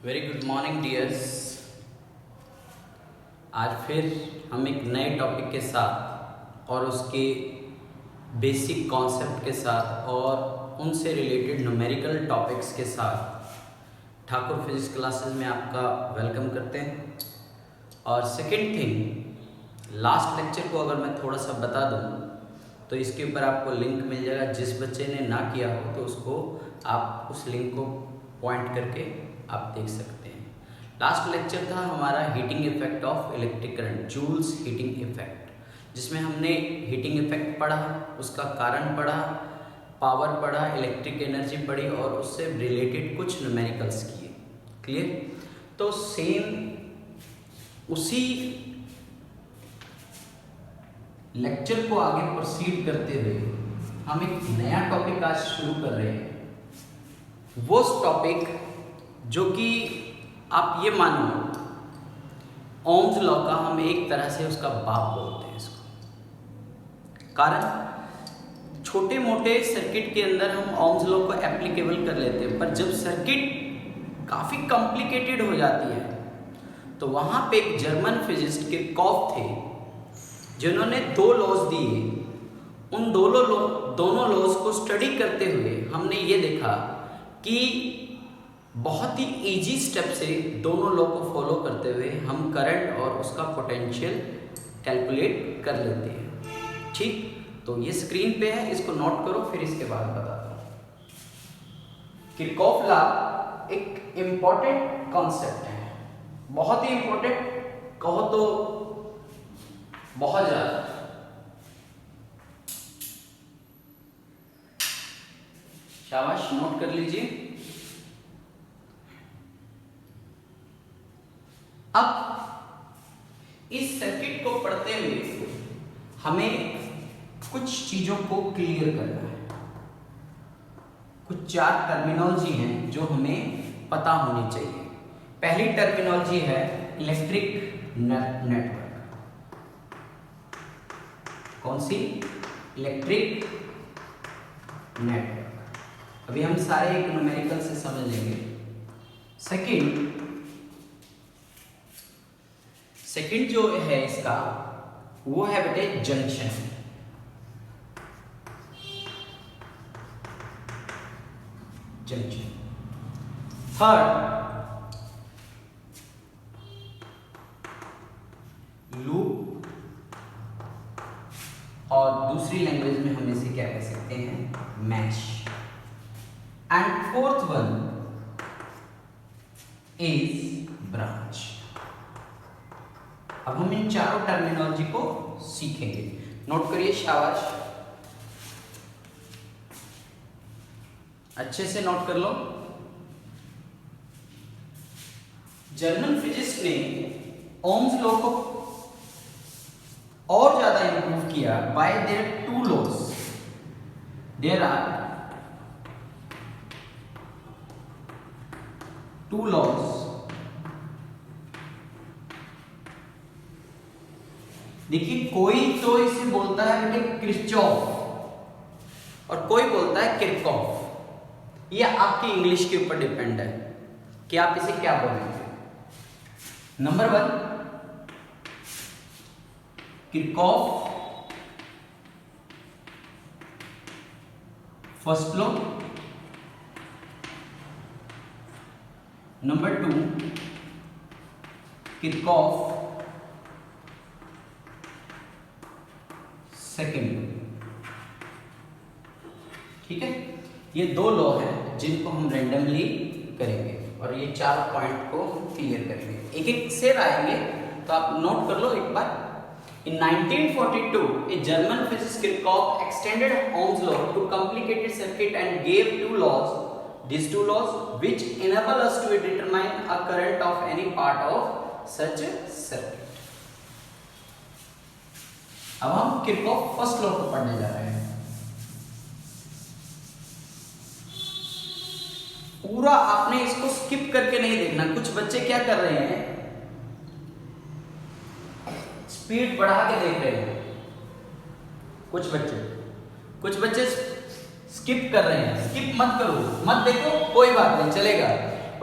Very good morning dears. आज फिर हम एक नए टॉपिक के साथ और उसके बेसिक कॉन्सेप्ट के साथ और उनसे रिलेटेड न्यूमेरिकल टॉपिक्स के साथ ठाकुर फिजिक्स क्लासेस में आपका वेलकम करते हैं। और सेकंड थिंग, लास्ट लेक्चर को अगर मैं थोड़ा सा बता दूं तो इसके ऊपर आपको लिंक मिल जाएगा। जिस बच्चे ने ना किया हो तो उसको आप उस लिंक को पॉइंट करके आप देख सकते हैं। लास्ट लेक्चर था हमारा heating effect of electric current, Joule's heating effect, जिसमें हमने हीटिंग इफेक्ट पढ़ा, उसका कारण पढ़ा, पावर पढ़ा, इलेक्ट्रिक एनर्जी पढ़ी और उससे रिलेटेड कुछ न्यूमेरिकल्स किए। क्लियर? तो सेम उसी लेक्चर को आगे प्रोसीड करते हुए हम एक नया टॉपिक आज शुरू कर रहे हैं। वो टॉपिक जो कि आप ये मानो ओम्स लॉ का हम एक तरह से उसका बाप बोलते हैं इसको। कारण छोटे मोटे सर्किट के अंदर हम ओम्स लॉ को एप्लीकेबल कर लेते हैं, पर जब सर्किट काफ़ी कॉम्प्लिकेटेड हो जाती है तो वहाँ पे एक जर्मन फिजिस्ट किरचॉफ थे जिन्होंने दो लॉज दिए। उन दोनों लॉज को स्टडी करते हुए हमने ये देखा कि बहुत ही इजी स्टेप से दोनों लॉ को फॉलो करते हुए हम करंट और उसका पोटेंशियल कैलकुलेट कर लेते हैं। ठीक, तो ये स्क्रीन पे है, इसको नोट करो, फिर इसके बाद बताता हूँ। किरचॉफ लॉ एक इम्पॉर्टेंट कॉन्सेप्ट है, बहुत ही इम्पोर्टेंट, कहो तो बहुत ज्यादा। शाबाश, नोट कर लीजिए। अब इस सर्किट को पढ़ते हुए हमें कुछ चीजों को क्लियर करना है। कुछ चार टर्मिनोलॉजी हैं जो हमें पता होनी चाहिए। पहली टर्मिनोलॉजी है इलेक्ट्रिक नेटवर्क। कौन सी? Electric network. अभी हम सारे एक न्यूमेरिकल से समझ लेंगे। सेकंड जो है इसका वो है बेटे जंक्शन। थर्ड लूप, और दूसरी लैंग्वेज में हम इसे क्या कह सकते हैं? Mesh. And fourth one is branch. अब हम इन चारों टर्मिनोलॉजी को सीखेंगे। नोट करिए, शाबाश, अच्छे से नोट कर लो। जर्मन फिजिस्ट ने ओम्स लॉ को और ज्यादा इंप्रूव किया by their two laws. There are two laws. देखिए, कोई तो इसे बोलता है बेटे किरचॉफ और कोई बोलता है किरचॉफ। ये आपकी इंग्लिश के ऊपर डिपेंड है कि आप इसे क्या बोलेंगे। Number one Kirchhoff first law. Number two Kirchhoff second. ठीक है, ये दो लॉ हैं जिनको हम रैंडमली करेंगे और ये चार पॉइंट को क्लियर करेंगे। एक एक से आएंगे तो आप नोट कर लो एक बार। In 1942, a German physicist Kirchhoff extended Ohm's law to complicated circuit and gave two laws. These two laws which enable us to determine a current of any part of such a circuit. अब हम Kirchhoff first law को पढ़ने जा रहे हैं। पूरा आपने इसको स्किप करके नहीं देखना। कुछ बच्चे क्या कर रहे हैं, स्पीड बढ़ा के देख रहे हैं। कुछ बच्चे स्किप कर रहे हैं। स्किप मत करो, मत देखो, कोई बात नहीं, चलेगा।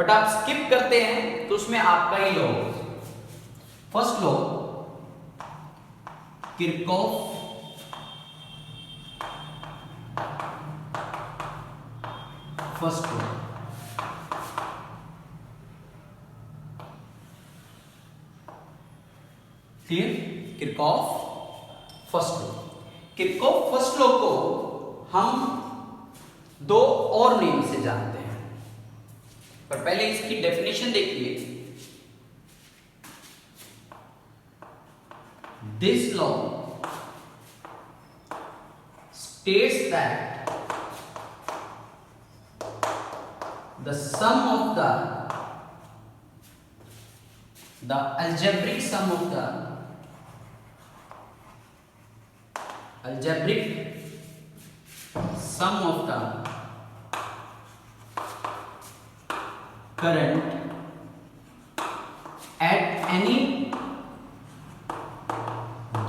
बट आप स्किप करते हैं तो उसमें आपका ही law. First law, Kirchhoff first law. Clear? Kirchhoff first law. Kirchhoff first law को हम दो और नेम से जानते हैं, पर पहले इसकी डेफिनेशन देखिए। This law states that the sum of the algebraic sum of the current at any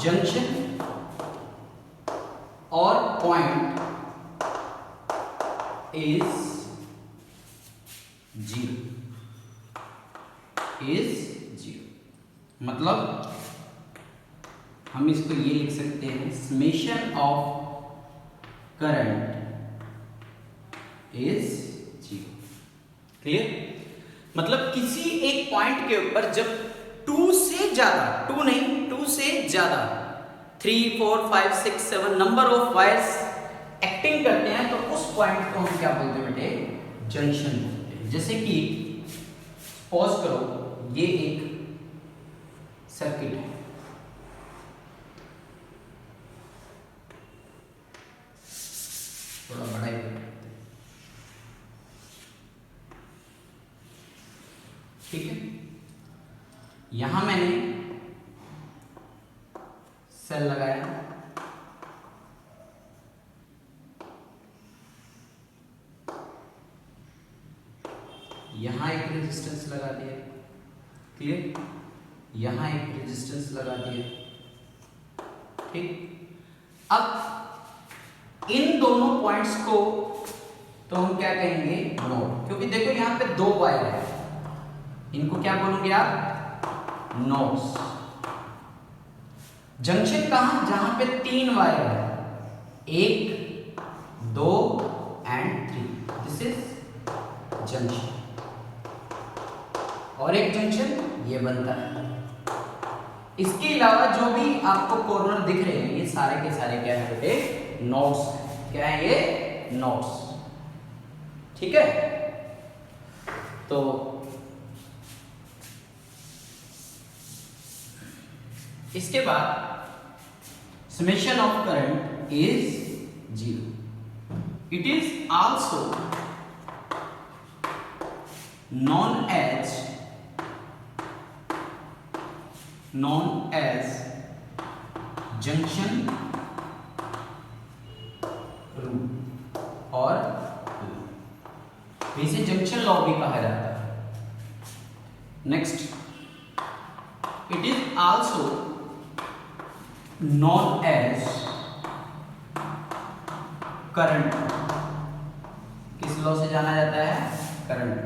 junction or point is zero. मतलब हम इसको ये लिख सकते हैं, summation of current is zero. Clear? मतलब किसी एक पॉइंट के ऊपर जब 2 से ज्यादा, 2 नहीं 2 से ज्यादा 3, 4, 5, 6, 7 नंबर ऑफ वायर्स एक्टिंग करते हैं तो उस पॉइंट को हम क्या बोलते हैं बेटे? जंक्शन बोलते हैं। जैसे कि पॉज करो, ये एक सर्किट है, थोड़ा बड़ा ही करते हैं, ठीक है। यहां मैंने सेल लगाया, यहां एक रेजिस्टेंस लगा दिया, क्लियर? यहां एक रेजिस्टेंस लगा दिया, ठीक। अब इन दोनों पॉइंट्स को तो हम क्या कहेंगे? नोड, क्योंकि देखो यहां पे 2 वायर है, इनको क्या बोलोगे आप? नोड्स। जंक्शन कहां? जहां पे 3 वायर है, 1, 2 एंड 3, दिस इज जंक्शन। और एक जंक्शन ये बनता है। इसके अलावा जो भी आपको कॉर्नर दिख रहे हैं, ये सारे के सारे क्या है बेटे? नोड्स। क्या है ये? नोड्स, ठीक है। तो इसके बाद summation of current is zero. It is also known as junction rule और इसे जंक्शन लॉ भी कहा जाता है। Next, it is also known as current. किस लॉ से जाना जाता है? Current.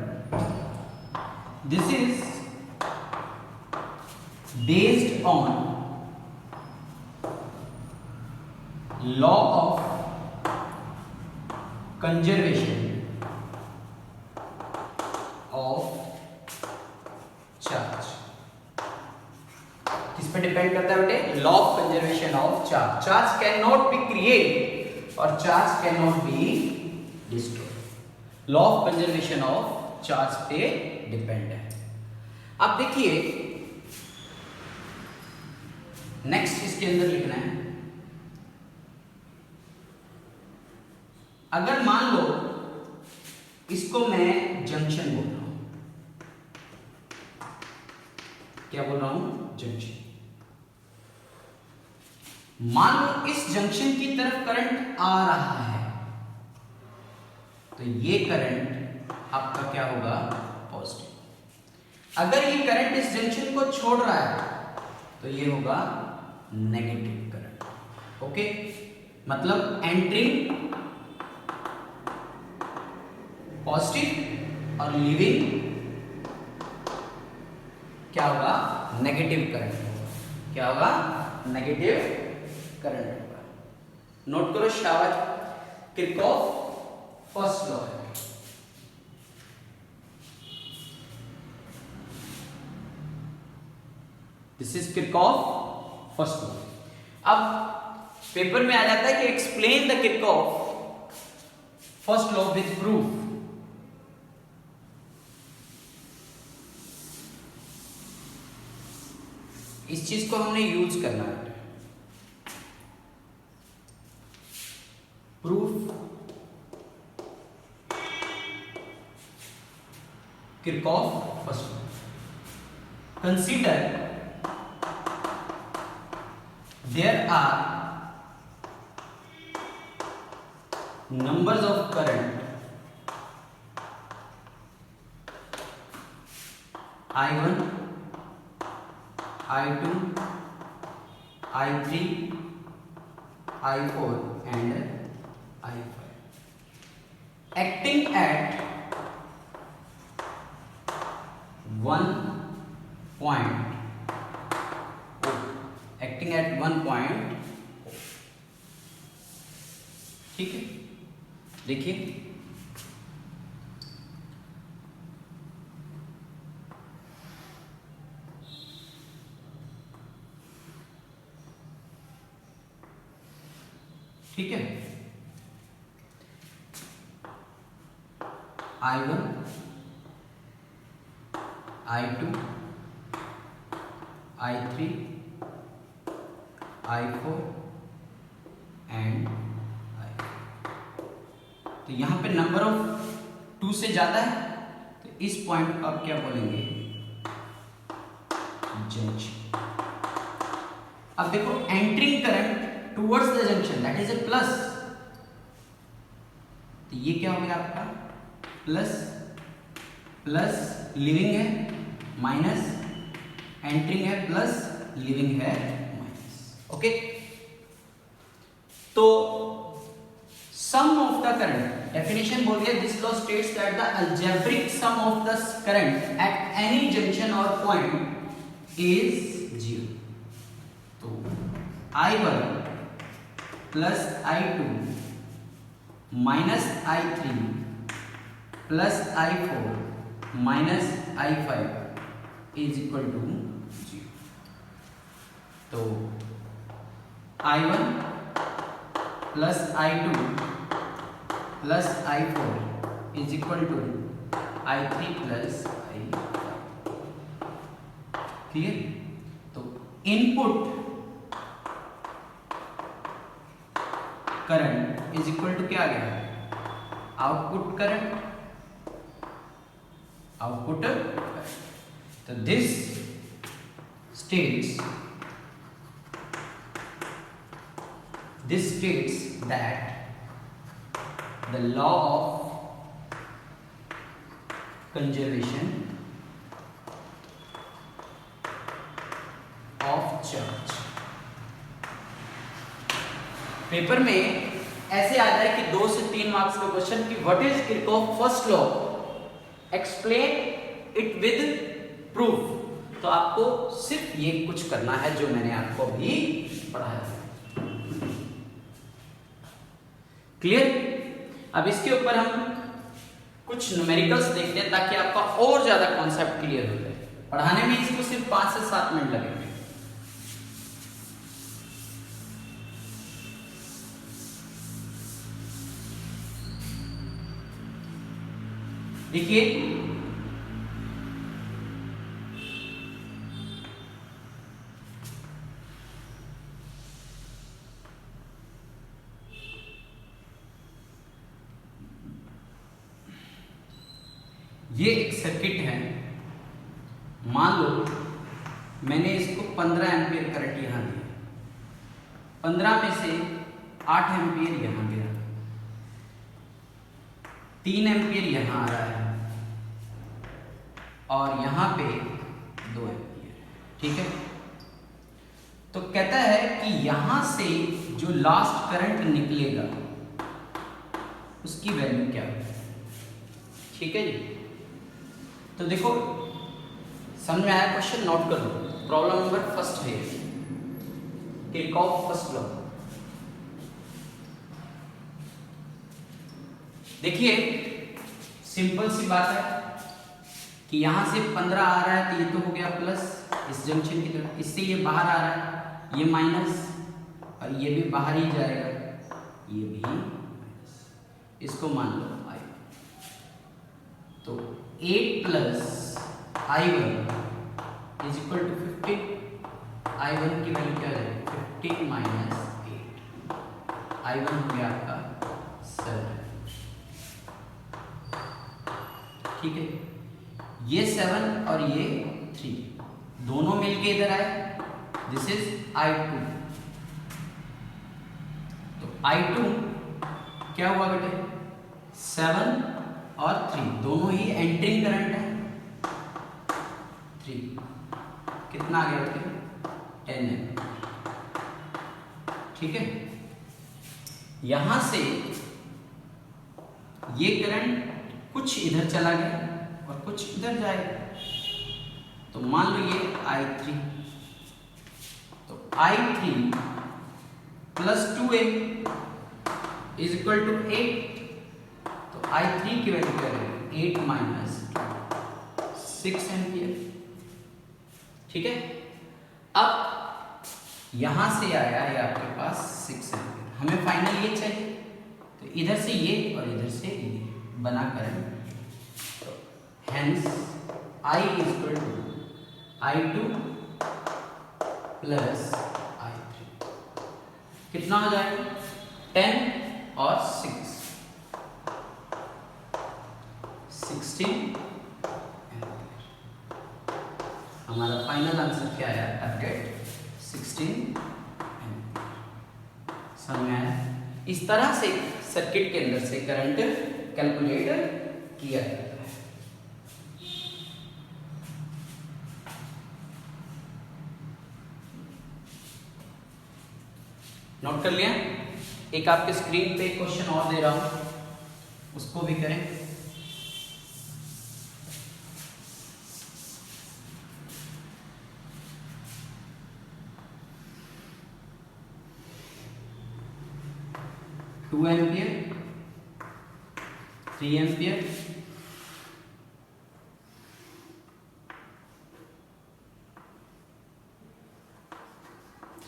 This is based on law of conservation of charge। किस पे डिपेंड करता है बेटे? Law of conservation of charge. Charge can not be create और charge can not be destroy. Law of conservation of charge पे depend है। अब देखिए नेक्स्ट इसके अंदर लिखना है, अगर मान लो इसको मैं जंक्शन बोल रहा हूं, क्या बोल रहा हूं? जंक्शन। मान लो इस जंक्शन की तरफ करंट आ रहा है, तो ये करंट आपका क्या होगा? पॉजिटिव। अगर ये करंट इस जंक्शन को छोड़ रहा है तो ये होगा नेगेटिव करंट। ओके, मतलब एंट्रिंग पॉजिटिव और लीविंग क्या होगा, नेगेटिव करंट होगा। क्या होगा, नेगेटिव करंट होगा। नोट करो, शाबाश, किरचॉफ फर्स्ट लॉ है। This is Kirchhoff first law. अब पेपर में आ जाता है कि explain the Kirchhoff first law with proof. इस चीज को हमने यूज करना है। Proof Kirchhoff first law. Consider there are numbers of current I1, I2, I3, I4 and I5 acting at one point, acting at one point, ठीक है। देखिए, ठीक है, I1, I2, I3, I4 and I5। तो यहाँ पे नंबर ऑफ 2 से ज्यादा है, तो इस पॉइंट को आप क्या बोलेंगे, जंक्शन। अब देखो, entering current towards the junction, that is a plus, तो ये क्या हो गया आपका, प्लस प्लस लिविंग है, माइनस एंट्रिंग है, प्लस लिविंग है, ओके। तो sum of the current, definition बोल दिया, this law states that the algebraic sum of the current at any junction और पॉइंट इज 0। तो I1 plus I2 minus I3 plus I4 minus I5 is equal to 0। तो I1 plus I2 plus I4 is equal to I3 plus I5। Clear? तो input current is equal to क्या आ गया, output current, output current. तो this states that the law of conservation of charge। Paper में ऐसे आ जाए कि 2 से 3 मार्क्स का क्वेश्चन कि what is Kirchhoff first law, explain it with proof. तो आपको सिर्फ ये कुछ करना है जो मैंने आपको अभी पढ़ाया। क्लियर? अब इसके ऊपर हम कुछ न्यूमेरिकल्स देखते हैं ताकि आपका और ज्यादा कॉन्सेप्ट क्लियर हो जाए। पढ़ाने में इसको सिर्फ 5 से 7 मिनट लगेंगे। देखिए, ये एक सर्किट है, मान लो मैंने इसको 15 एम्पियर करंट यहां दिया, 15 में से 8 एम्पियर यहां गया, 3 एम्पियर यहां आ रहा है और यहां पे 2 एम्पियर। ठीक है, तो कहता है कि यहां से जो लास्ट करंट निकलेगा उसकी वैल्यू क्या है। ठीक है जी, तो देखो समझ में आया क्वेश्चन? नोट कर लो। प्रॉब्लम नंबर फर्स्ट है किरचॉफ फर्स्ट लॉ। देखिए सिंपल सी बात है कि यहां से 15 आ रहा है तो ये तो हो गया प्लस इस जंक्शन की तरफ, इससे ये बाहर आ रहा है, ये माइनस, और ये भी बाहर ही जाएगा, ये भी माइनस, इसको मान लो आई। तो 8 plus I1 is equal to 15। I1 की वैल्यू क्या है? 15 माइनस 8। I1 हो गया आपका 7। ठीक है, ये 7 और ये 3 दोनों मिलके इधर आए, दिस इज I2। तो I2 क्या हुआ बेटे? 7 और 3 दोनों ही एंट्रिंग करंट है। 3 कितना आ गया बेटे? 10 एम्पीयर। ठीक है, यहां से ये करंट कुछ इधर चला गया और कुछ इधर जाएगा, तो मान लो ये I3, तो I3 plus 2A is equal to 8। तो I3 की वैल्यू क्या है? 8 माइनस 6 एम्पियर। ठीक है, अब यहां से आया है आपके पास 6 एम्पियर, हमें फाइनल ये चाहिए, तो इधर से ये और इधर से ये बना current, hence I is equal to I2 plus I3। कितना हो जाएगा? 10 और 6 16 एम्पियर। हमारा फाइनल आंसर क्या आया? Target 16 ampere. समझ में आया? इस तरह से सर्किट के अंदर से करंट कैलकुलेट किया जाता है। नोट कर लिया? एक आपके स्क्रीन पे क्वेश्चन और दे रहा हूं, उसको भी करें। टू एम्पियर, 3 एम्पियर,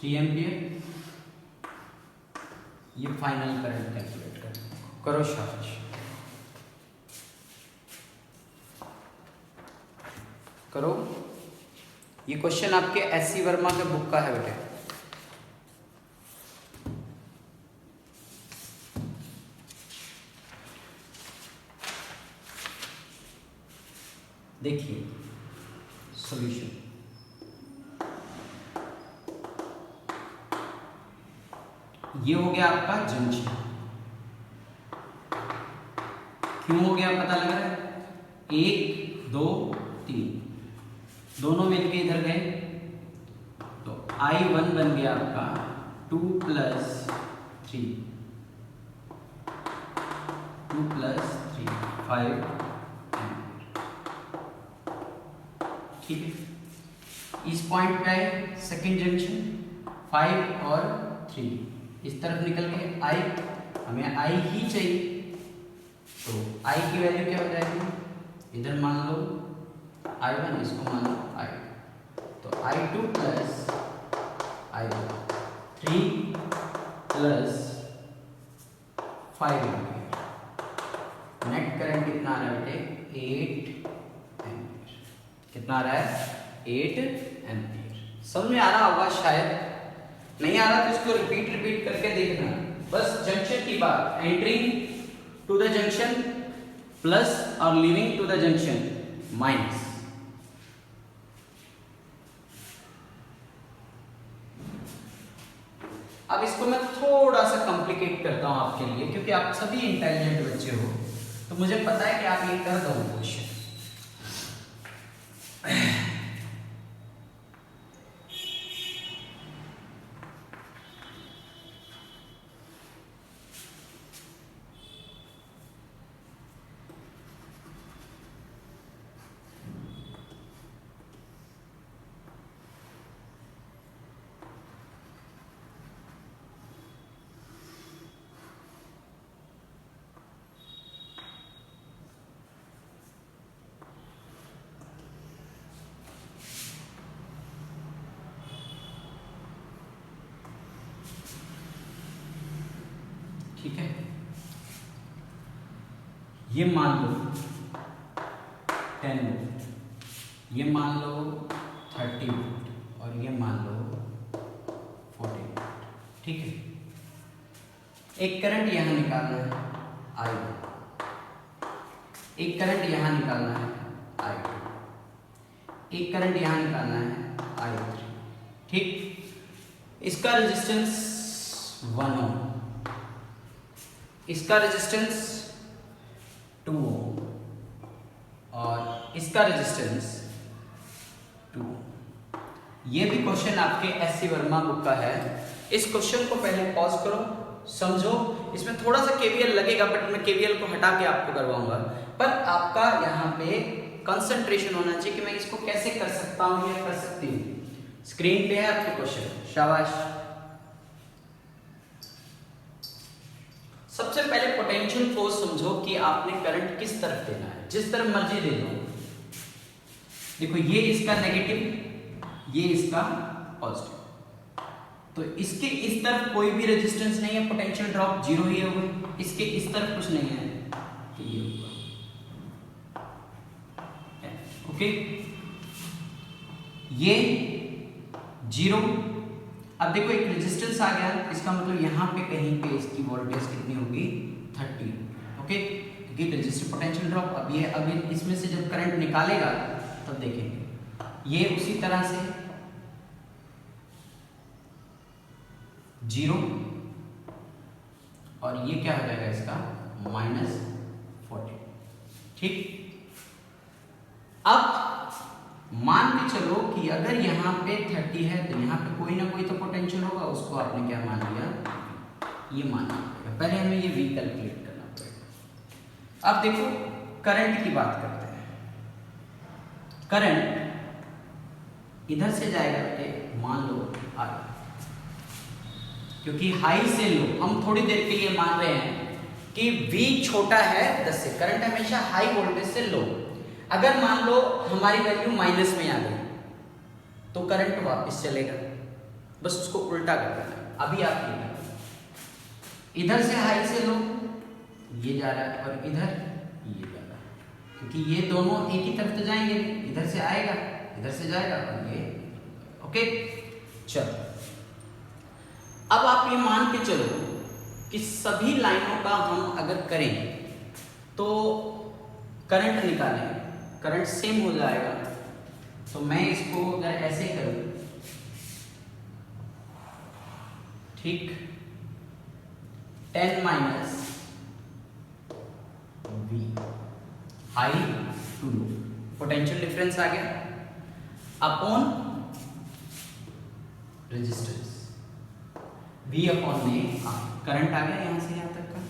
3 एम्पियर, ये फाइनल करंट कैलकुलेट करो शाबाश करो। ये क्वेश्चन आपके SC वर्मा के बुक का है बेटे। देखिए सॉल्यूशन, ये हो गया आपका जंक्शन। क्यों हो गया पता लग रहा है? 1 2 3 दोनों मिलके इधर गए, तो I1 बन गया आपका 2 प्लस 3 5। ठीक है, इस पॉइंट पे आए सेकेंड जंक्शन, 5 और 3 इस तरफ निकल के I, हमें I ही चाहिए, तो I की वैल्यू क्या हो जाएगी? इधर मान लो I1, इसको मान लो I2, तो I2 plus I1 3 plus 5 ampere. Net current कितना आ रहा है बेटे? 8 एम्पियर। कितना आ रहा है? 8 एम्पियर। समझ में आ रहा होगा शायद, नहीं आ रहा तो इसको रिपीट करके देखना। बस जंक्शन की बात, entering to the junction plus और leaving to the junction minus. अब इसको मैं थोड़ा सा कॉम्प्लिकेट करता हूं आपके लिए, क्योंकि आप सभी इंटेलिजेंट बच्चे हो, तो मुझे पता है कि आप ये कर दोगे क्वेश्चन। ठीक है, ये मान लो 10 वोल्ट, ये मान लो 30 वोल्ट और ये मान लो 40 वोल्ट। ठीक है, एक करंट यहां निकालना है I1, एक करंट यहां निकालना है I2, एक करंट यहां निकालना है I3। ठीक, इसका रेजिस्टेंस 1 ओम, इसका रेजिस्टेंस 2 ओम और इसका रेजिस्टेंस 2 ओम। ये भी क्वेश्चन आपके SC वर्मा बुक का है। इस क्वेश्चन को पहले पॉज करो, समझो। इसमें थोड़ा सा KVL लगेगा बट मैं KVL को हटा के आपको करवाऊंगा, पर आपका यहाँ पे कंसंट्रेशन होना चाहिए कि मैं इसको कैसे कर सकता हूँ या कर सकती हूँ। स्क्रीन पे है आपके क्वेश्चन, शाबाश। सबसे पहले पोटेंशियल फोर्स समझो कि आपने करंट किस तरफ देना है, जिस तरफ मर्जी दे दो। देखो ये इसका नेगेटिव, ये इसका पॉजिटिव, तो इसके इस तरफ कोई भी रेजिस्टेंस नहीं है, पोटेंशियल ड्रॉप 0 ही होगा। इसके इस तरफ कुछ नहीं है तो ये होगा। ओके, ये 0। अब देखो एक रेजिस्टेंस आ गया, इसका मतलब यहाँ पे कहीं पे इसकी वोल्टेज कितनी होगी 30। ओके, क्योंकि रेजिस्टर पोटेंशियल ड्रॉप। अब ये अभी इसमें से जब करंट निकालेगा तब देखेंगे, ये उसी तरह से 0 और ये क्या हो जाएगा इसका -40। ठीक, अब मान के चलो कि अगर यहाँ पे 30 है तो यहाँ पे कोई ना कोई तो पोटेंशियल होगा, उसको आपने क्या मान लिया, ये मानना पड़ेगा। पहले हमें ये V कैलकुलेट करना पड़ेगा। अब देखो करंट की बात करते हैं। करंट इधर से जाएगा बेटे, मान लो I, क्योंकि हाई से लो हम थोड़ी देर के लिए मान रहे हैं कि V छोटा है 10 से, करंट हमेशा हाई वोल्टेज से लो। अगर मान लो हमारी वैल्यू माइनस में आ गई तो करंट वापस चलेगा, बस उसको उल्टा कर देना। अभी आप ये इधर से हाई से लो, ये जा रहा है और इधर ये जा रहा है, क्योंकि ये दोनों एक ही तरफ तो जाएंगे, इधर से आएगा इधर से जाएगा और ये। ओके, चलो अब आप ये मान के चलो कि सभी लाइनों का हम अगर करें तो करंट निकालें, करंट सेम हो जाएगा। तो मैं इसको अगर ऐसे करूं, ठीक, 10 minus V, high to low, potential difference आ गया अपॉन रेजिस्टेंस V अपॉन में करंट आ गया यहां से यहां तक का।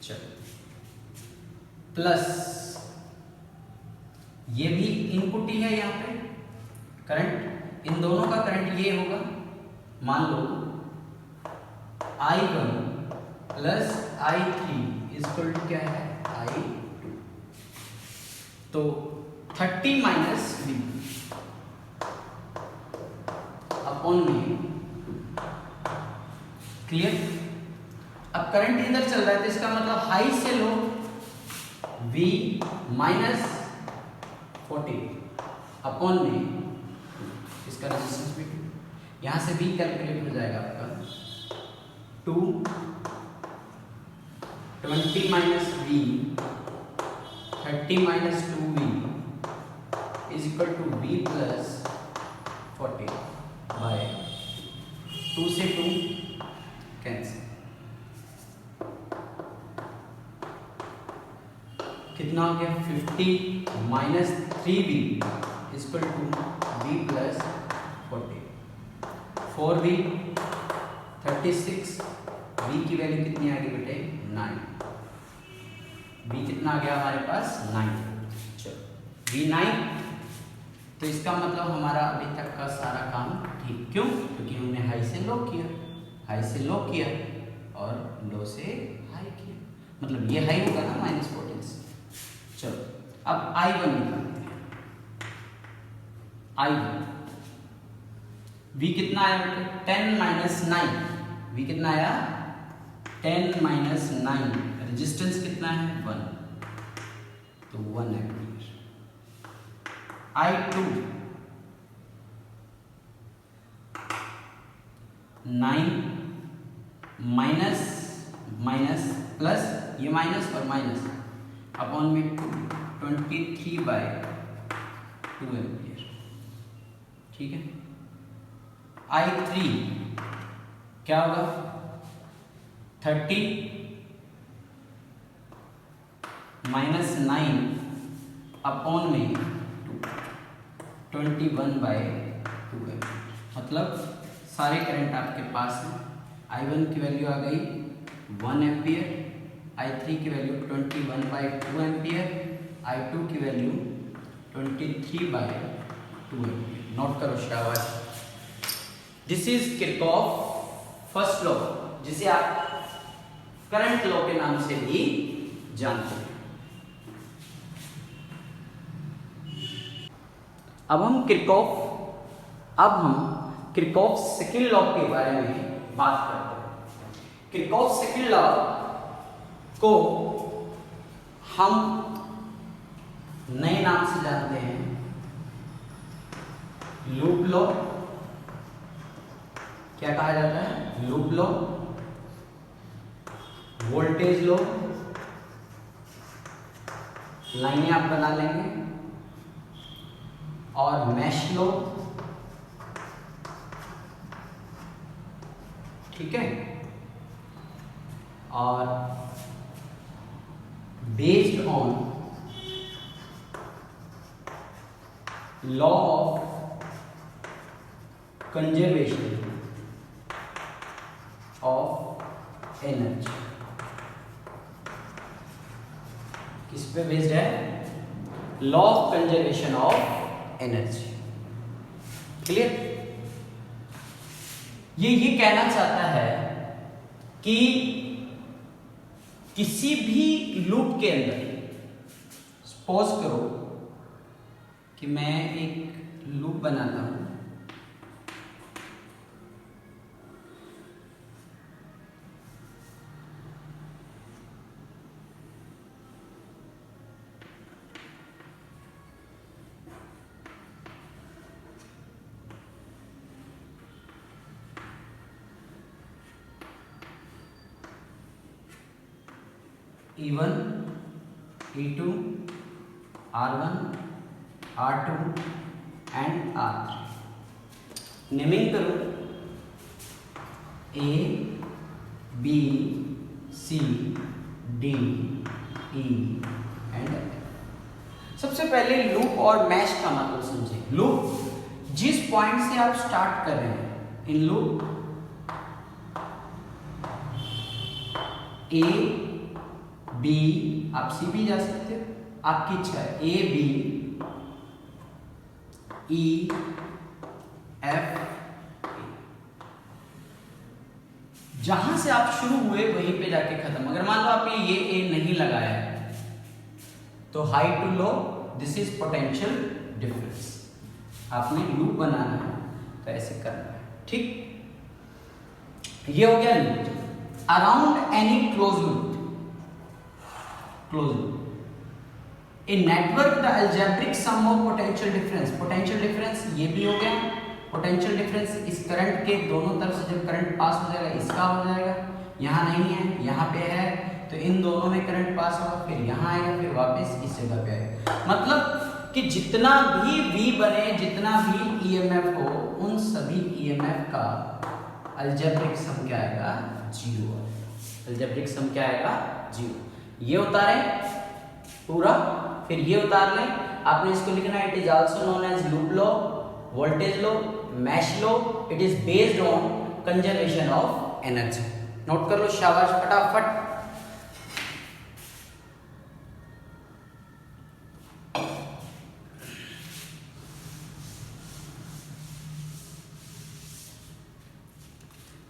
चलो प्लस ये भी इनपुट ही है यहाँ पे करंट, इन दोनों का करंट ये होगा, मान लो I1 plus I3 equal to क्या है I2। तो 30 माइनस V अपॉन में, क्लियर। अब करंट इधर चल रहा है तो इसका मतलब हाई से लो V माइनस 40 अपॉन में इसका रेजिस्टेंस भी 2। यहां से V कैलकुलेट हो जाएगा आपका 2 20 minus V 30 minus 2V is equal to V plus 40 by 2 से 2 कैंसिल। कितना हो गया 50 minus 3V equal to V plus 40, 4V 36, V की वैल्यू कितनी आ गई बेटे 9, V कितना आ गया हमारे पास 9। चलो V 9, तो इसका मतलब हमारा अभी तक का सारा काम ठीक। क्यों? क्योंकि हमने हाई से लो किया, हाई से लो किया और लो से हाई किया, मतलब ये हाई होगा ना -14 से। चलो अब I1 निकालते हैं। I1 V कितना आया बेटे 10 माइनस 9, V कितना आया 10 माइनस 9, रेजिस्टेंस कितना है 1, तो 1 ampere. I2 9 minus minus plus, ये माइनस और माइनस अपॉन में 23/2 एम्पियर। ठीक है। I3 क्या होगा 30 माइनस 9 अपॉन में 21/2 एम्पियर। मतलब सारे करंट आपके पास हैं। I1 की वैल्यू आ गई 1 एम्पियर, I3 की वैल्यू 21/2 एम्पियर, I2 की वैल्यू 23/2 एम्पियर। नोट करो शाबाश। This is Kirchhoff first law, जिसे आप करंट लॉ के नाम से भी जानते हैं। अब हम किरचॉफ सेकंड लॉ के बारे में बात करते हैं। किरचॉफ सेकंड लॉ को हम नए नाम से जानते हैं, लूप लॉ। क्या कहा जाता है? लूप लॉ, वोल्टेज लॉ, लाइनें आप बना लेंगे, और मैश लॉ। ठीक है। और based on law of conservation of energy. किस पे बेस्ड है? Law of conservation of energy. Clear? ये कहना चाहता है कि किसी भी लूप के अंदर, सपोज करो कि मैं एक लूप बनाता हूं, E1, E2, R1, R2 and R3। Naming करो A, B, C, D, E and F। सबसे पहले लूप और मैश का मतलब समझे। लूप जिस पॉइंट से आप स्टार्ट कर रहे हैं, इन लूप A, B, आप C भी जा सकते हो, आपकी इच्छा है। A, B, E, F, A। जहां से आप शुरू हुए वहीं पे जाके खत्म। अगर मान लो आपने ये A नहीं लगाया है, तो high to low, this is potential difference. आपने लूप बनाना है तो ऐसे करना है। ठीक, ये हो गया loop. Around any close loop, close loop. A network the algebraic sum of potential difference. Potential difference ये भी हो गया। पोटेंशियल डिफरेंस इस करंट के दोनों तरफ से जब करंट पास हो जाएगा, इसका हो जाएगा। यहाँ नहीं है, यहाँ पे है, तो इन दोनों में करंट पास होगा, फिर यहाँ आएगा, फिर वापस इस जगह पे आएगा। मतलब कि जितना भी V बने, जितना भी EMF हो, उन सभी EMF का अलजेब्रिक सम क्या आएगा? 0। अलजेब्रिक सम क्या आएगा? 0। ये उतारे पूरा, फिर ये उतार लें। आपने इसको लिखना है, it is also known as loop law, voltage law, mesh law. It is based on conservation of energy. Note कर लो शाबाश, फटाफट।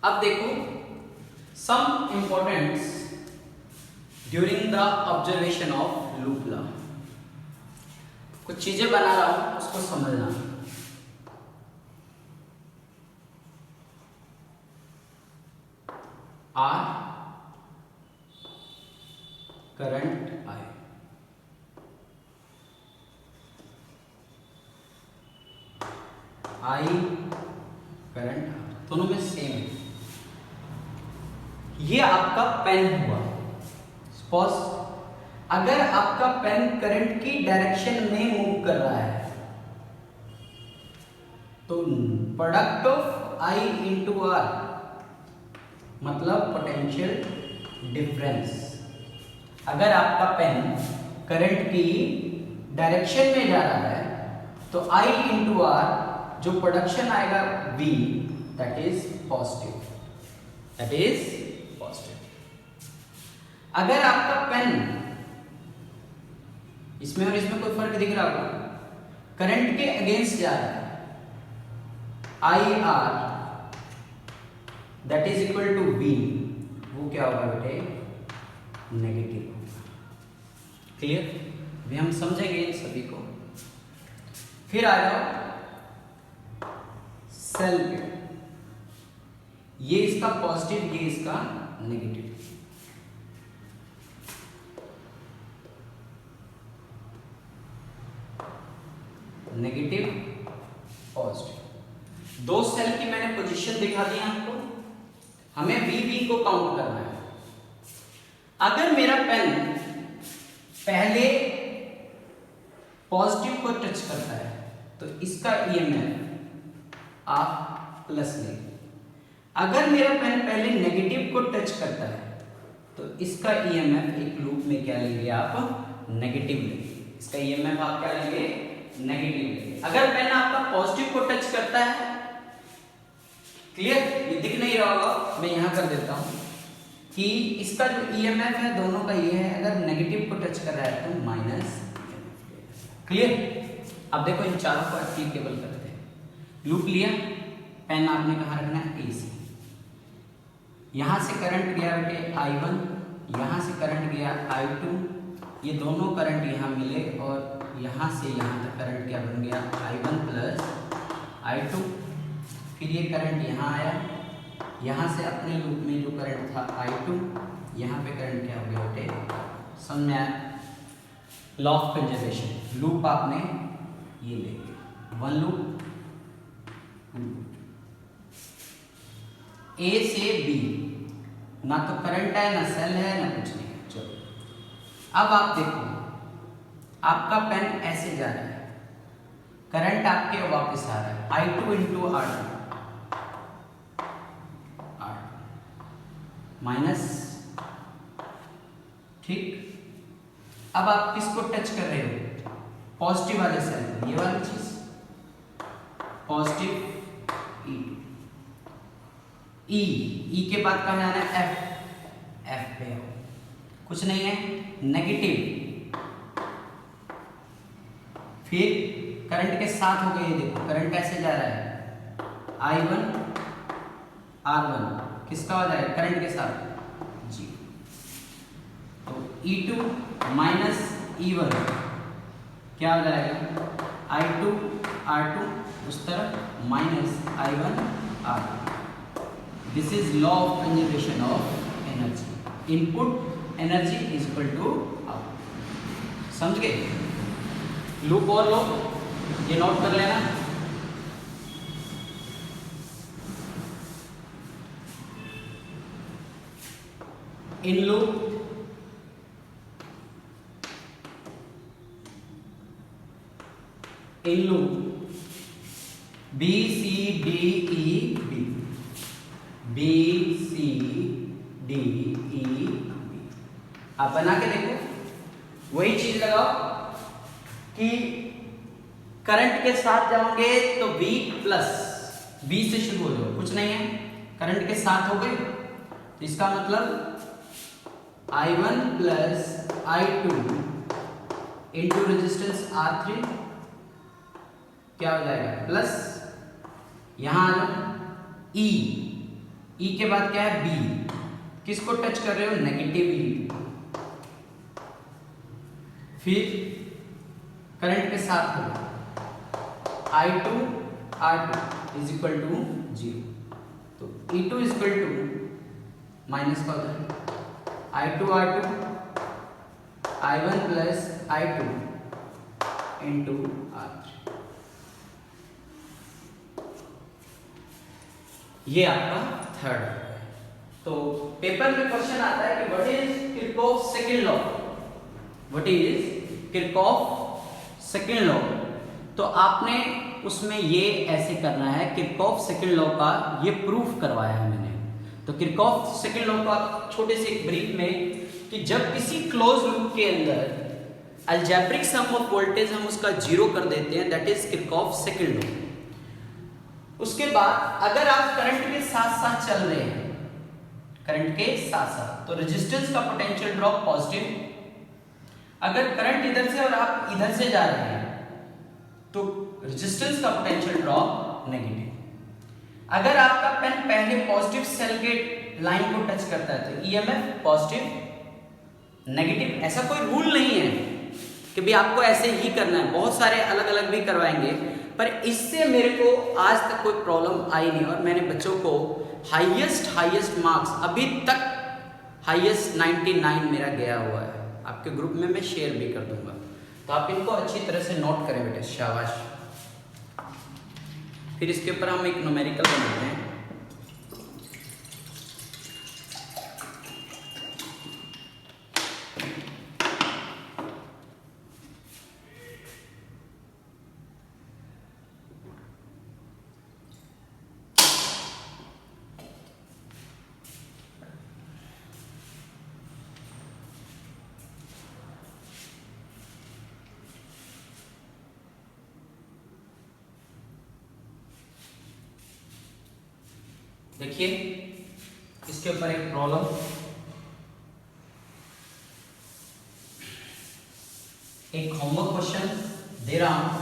अब देखो some importance during the observation of loop law. कुछ चीजें बना रहा हूं, उसको समझना। R करंट आई, करंट दोनों में सेम है। ये आपका पेन हुआ। सपोज अगर आपका पेन करंट की डायरेक्शन में मूव कर रहा है तो product of I into R मतलब पोटेंशियल डिफरेंस। अगर आपका पेन करंट की डायरेक्शन में जा रहा है तो आई इंटू आर जो प्रोडक्शन आएगा V, that is positive, that is positive. अगर आपका पेन इसमें और इसमें कोई फर्क दिख रहा होगा, करंट के अगेंस्ट जा रहा है, I R that is equal to V, वो क्या होगा बेटे, नेगेटिव होगा। क्लियर? अभी हम समझेंगे इन सभी को। फिर आ जाओ सेल पे, ये इसका पॉजिटिव, ये इसका नेगेटिव। नेगेटिव पॉजिटिव, दो सेल की मैंने पोजीशन दिखा दी आपको। हमें वी को काउंट करना है। अगर मेरा पेन पहले पॉजिटिव को टच करता है तो इसका ईएमएफ आप प्लस लेंगे। अगर मेरा पेन पहले नेगेटिव को टच करता है तो इसका ईएमएफ एक लूप में क्या लेंगे आप, नेगेटिव लेंगे। इसका ईएमएफ आप क्या लेंगे, नेगेटिव लेंगे। अगर पेन आपका पॉजिटिव को टच करता है, क्लियर? ये दिख नहीं रहा होगा, मैं यहां कर देता हूं कि इसका जो ईएमएफ है दोनों का ये है, अगर नेगेटिव को टच कर रहा है तो माइनस। क्लियर? अब देखो इन चारों को एप्लीकेबल करते हैं। लूप लिया, पेन आपने कहाँ रखना है, ए से। यहां से करंट गया बेटे I1, यहां से करंट गया I2, ये दोनों करंट यहां मिले और यहां से यहां तक करंट क्या बन गया, I1 प्लस I2। फिर ये करंट यहां आया, यहां से अपने लूप में जो करंट था I2, यहां पे करंट क्या हो गया बेटे, समझ में आया? लॉ ऑफ कंजर्वेशन, लूप आपने ये ले लिया, वन लूप, ए से बी, ना तो करंट है ना सेल है ना कुछ नहीं है। चलो अब आप देखो, आपका पेन ऐसे जा रहा है, करंट आपके वापस आ रहा है, I2 इंटू R2 माइनस। ठीक, अब आप किसको टच कर रहे हो, पॉजिटिव वाले सेल, ये वाली चीज पॉजिटिव ई के बाद कहाँ जाना है, एफ पे हो, कुछ नहीं है, नेगेटिव। फिर करंट के साथ हो गए, देखो करंट कैसे जा रहा है, I1 R1 किसका हो जाएगा, करंट के साथ जी। तो E2 माइनस E1 क्या हो जाएगा, I2 R2 उस तरफ minus I1 R2। This is law of conservation of energy. Input energy is equal to output. समझ गए? लूप और लो, ये नोट कर लेना। In loop B C D E B, B C D E B, आप बना के देखो। वही चीज लगाओ कि करंट के साथ जाओगे तो V प्लस, B से शुरू हो जाओ, कुछ नहीं है, करंट के साथ हो गए तो इसका मतलब I1 plus I2 into resistance R3 क्या हो जाएगा, प्लस। यहां आ जाओ, E के बाद क्या है, B, किसको टच कर रहे हो, नेगेटिव E। फिर करंट के साथ हो I2 R2 is equal to 0, तो E2 is equal to minus का हो जाएगा I2 R2 I1 plus I2 into R3। ये आपका थर्ड है। तो पेपर में क्वेश्चन आता है कि what is Kirchhoff second law, what is Kirchhoff second law. तो आपने उसमें ये ऐसे करना है, किरचॉफ सेकंड लॉ का ये प्रूफ करवाया है मैंने। तो किरचॉफ सेकंड लॉ का छोटे से एक ब्रीफ में कि जब किसी क्लोज लूप के अंदर अलजेब्रिक सम ऑफ वोल्टेज हम उसका जीरो कर देते हैं, that is Kirchhoff second law. उसके बाद अगर आप करंट के साथ साथ चल रहे हैं, करंट के साथ साथ, तो रेजिस्टेंस का पोटेंशियल ड्रॉप पॉजिटिव। अगर करंट इधर से और आप इधर से जा रहे हैं तो रेजिस्टेंस का पोटेंशियल ड्रॉप नेगेटिव। अगर आपका पेन पहले पॉजिटिव सेल के लाइन को टच करता है तो ईएमएफ पॉजिटिव नेगेटिव। ऐसा कोई रूल नहीं है कि भी आपको ऐसे ही करना है, बहुत सारे अलग अलग भी करवाएंगे, पर इससे मेरे को आज तक कोई प्रॉब्लम आई नहीं। और मैंने बच्चों को हाईएस्ट मार्क्स अभी तक हाईएस्ट 99 मेरा गया हुआ है। आपके ग्रुप में मैं शेयर भी कर दूंगा, तो आप इनको अच्छी तरह से नोट करें बेटे, शाबाश। फिर इसके ऊपर हम एक न्यूमेरिकल बनाते हैं। देखिए इसके ऊपर एक प्रॉब्लम, एक होमवर्क क्वेश्चन दे रहा हूं,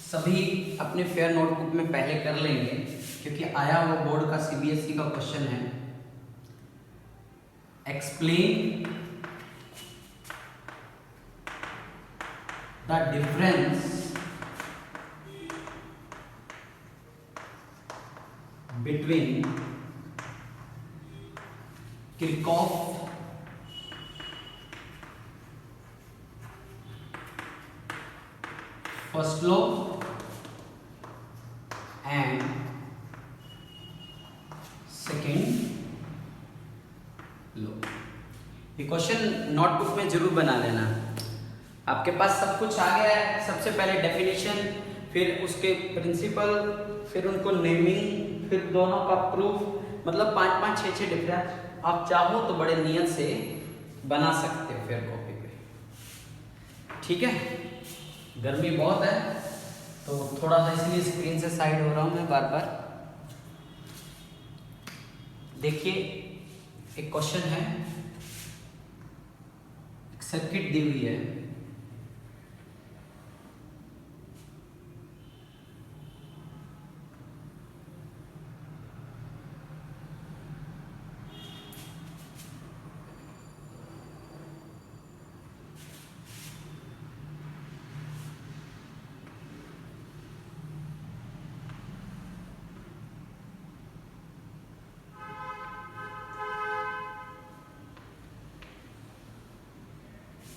सभी अपने फेयर नोटबुक में पहले कर लेंगे क्योंकि आया हुआ बोर्ड का सीबीएसई का क्वेश्चन है। Explain the difference between Kirchhoff first law and second law। ये क्वेश्चन नोटबुक में जरूर बना लेना। आपके पास सब कुछ आ गया है, सबसे पहले डेफिनेशन, फिर उसके प्रिंसिपल, फिर उनको नेमिंग, फिर दोनों का प्रूफ, मतलब 5-5, 6-6 डिफरेंस। आप चाहो तो बड़े नियत से बना सकते हो फेयर कॉपी पे, ठीक है। गर्मी बहुत है तो थोड़ा सा इसलिए स्क्रीन से साइड हो रहा हूं मैं बार बार। देखिए एक क्वेश्चन है, एक सर्किट दी हुई है,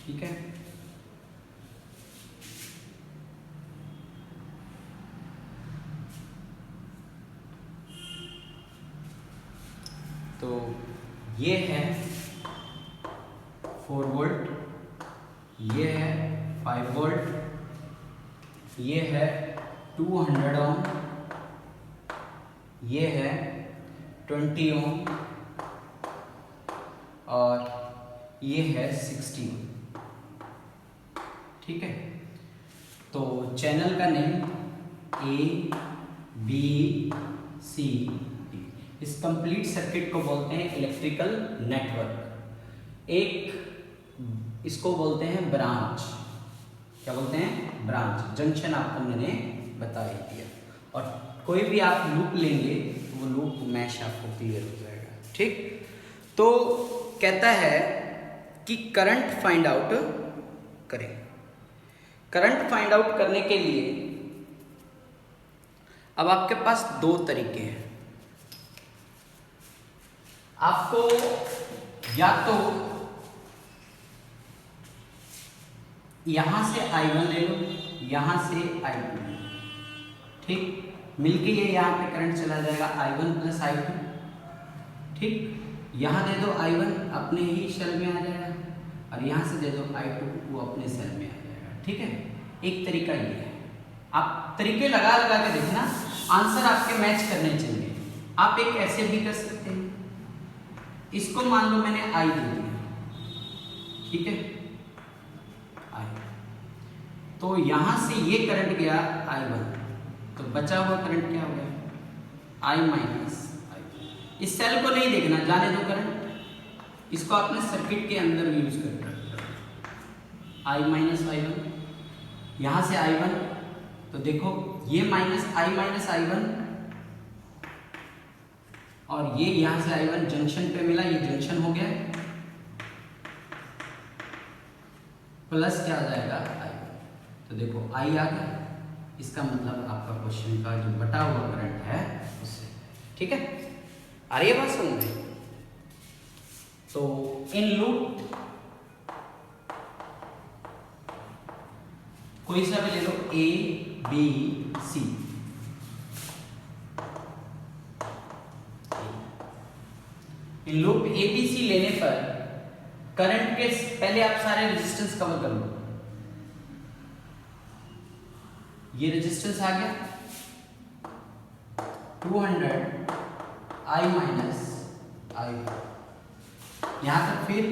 ठीक है। तो ये है 4 वोल्ट, ये है 5 वोल्ट, ये है 200 ओम, ये है 20 ओम और ये है 60 ओम, ठीक है। तो चैनल का name A B C D. इस कंप्लीट सर्किट को बोलते हैं इलेक्ट्रिकल नेटवर्क। एक इसको बोलते हैं ब्रांच, क्या बोलते हैं, ब्रांच। जंक्शन आपको मैंने बता ही दिया, और कोई भी आप लूप लेंगे तो वो लूप मैश आपको क्लियर हो जाएगा, ठीक। तो कहता है कि करंट फाइंड आउट करें। करंट फाइंड आउट करने के लिए अब आपके पास 2 तरीके हैं। आपको या तो यहां से I1 ले लो, यहां से I2 ले लो, ठीक, मिलके ये यहाँ पे करंट चला जाएगा I1 प्लस I2, ठीक। यहाँ दे दो I1 अपने ही सेल में आ जाएगा, और यहाँ से दे दो I2 वो अपने सेल में आ जाएगा, ठीक है। एक तरीका ये है, आप तरीके लगा लगा के देखना, आंसर आपके मैच करने चाहिए। आप एक ऐसे भी कर सकते हैं, इसको मान लो मैंने I दे दिया, ठीक है, I, तो यहाँ से ये करंट गया I1, तो बचा हुआ करंट क्या हो गया I माइनस I। इस सेल को नहीं देखना, जाने दो करंट, इसको आपने सर्किट के अंदर यूज करना, I माइनस I1, यहाँ से I1, तो देखो ये माइनस I1 और ये यहाँ से I1 जंक्शन पे मिला, ये जंक्शन हो गया, प्लस क्या आ जाएगा I1, तो देखो I आ गया, इसका मतलब आपका क्वेश्चन का जो बटा हुआ करंट है उससे, ठीक है। अरे ये बात समझ में, तो इन लूप कोई सा भी ले लो, A B C, in loop A B C लेने पर करंट के पहले आप सारे रेजिस्टेंस कवर कर लो, ये रेजिस्टेंस आ गया 200 I माइनस I, यहां तक फिर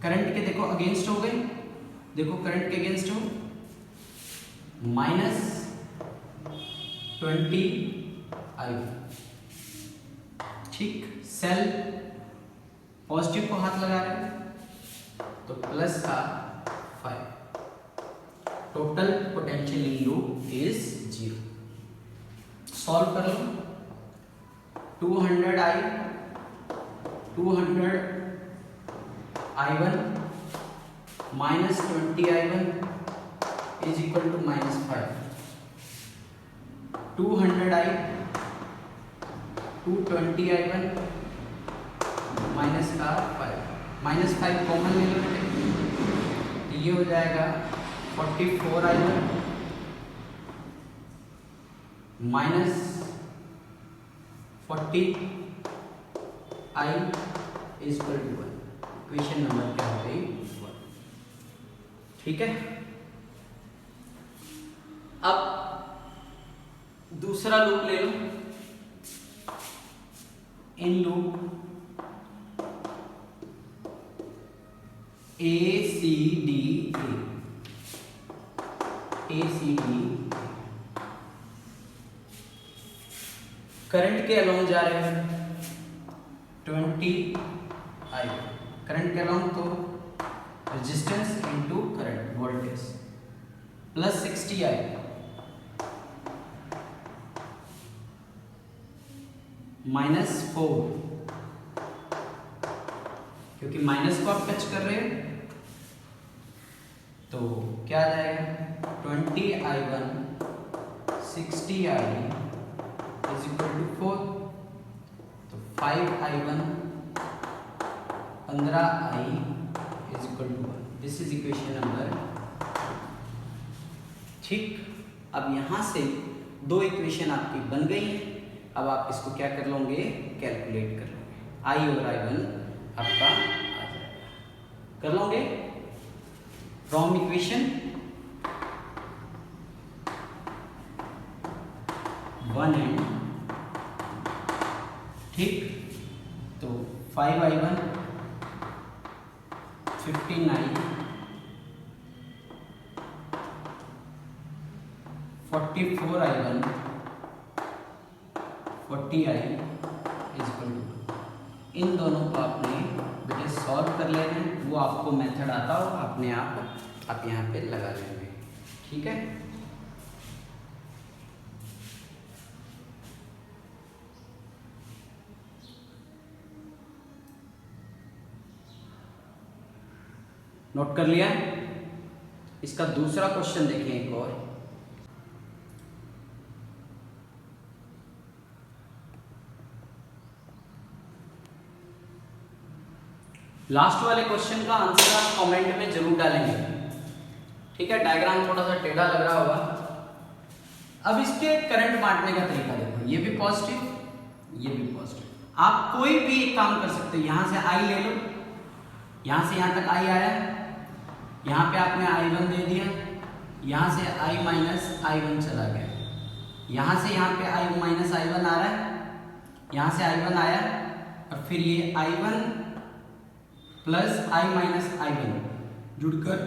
करंट के देखो अगेंस्ट हो गए, देखो करंट के अगेंस्ट हो माइनस 20 I, ठीक, सेल पॉजिटिव को हाथ लगा रहे हैं तो प्लस का 5, total potential in loop is 0। Solve कर लो, 200 I1 minus 20 I1 is equal to minus 5, 220 I1 minus का 5, माइनस 5 कॉमन ले लो बेटे, तो ये हो जाएगा 44 I1 minus 40 I is equal to 1। Equation number क्या हो गई 1, ठीक है। अब दूसरा लूप ले लो, इन लूप ACD, करंट के अलोंग जा रहे हैं 20 I, करंट के अलोंग तो resistance into current voltage plus 60 I, minus 4, क्योंकि माइनस को आप टच कर रहे हैं तो क्या आ जाएगा 20 I1 60 I is equal to 4, तो 5 I1 15 I is equal to 1। This is equation number, ठीक। अब यहां से दो इक्वेशन आपकी बन गई है, अब आप इसको क्या कर लोगे, कैलकुलेट कर लोगे, I और I1 आपका आ जाएगा, कर लोगे फ्रॉम इक्वेशन 1 एंड, ठीक, तो 5 I1 15 I 44 I1 40 I is equal to, इन दोनों को आपने बेटे सॉल्व कर लेना है, वो आपको मेथड आता हो अपने आप यहाँ पे लगा लेंगे, ठीक है। नोट कर लिया। इसका दूसरा क्वेश्चन देखें एक और, लास्ट वाले क्वेश्चन का आंसर आप कमेंट में जरूर डालेंगे। ठीक है, डायग्राम थोड़ा सा टेढ़ा लग रहा होगा। अब इसके करंट बांटने का तरीका देखो, ये भी पॉजिटिव, ये भी पॉजिटिव। आप कोई भी एक काम कर सकते हो, यहां से आई ले लो, यहां से यहां तक आई आया, यहां पे आपने I1 दे दिया, यहां से I माइनस I1 चला गया, यहां से यहां पे I माइनस I1 आ रहा है, यहां से I1 आया, और फिर ये I1 plus I minus I1 जुड़कर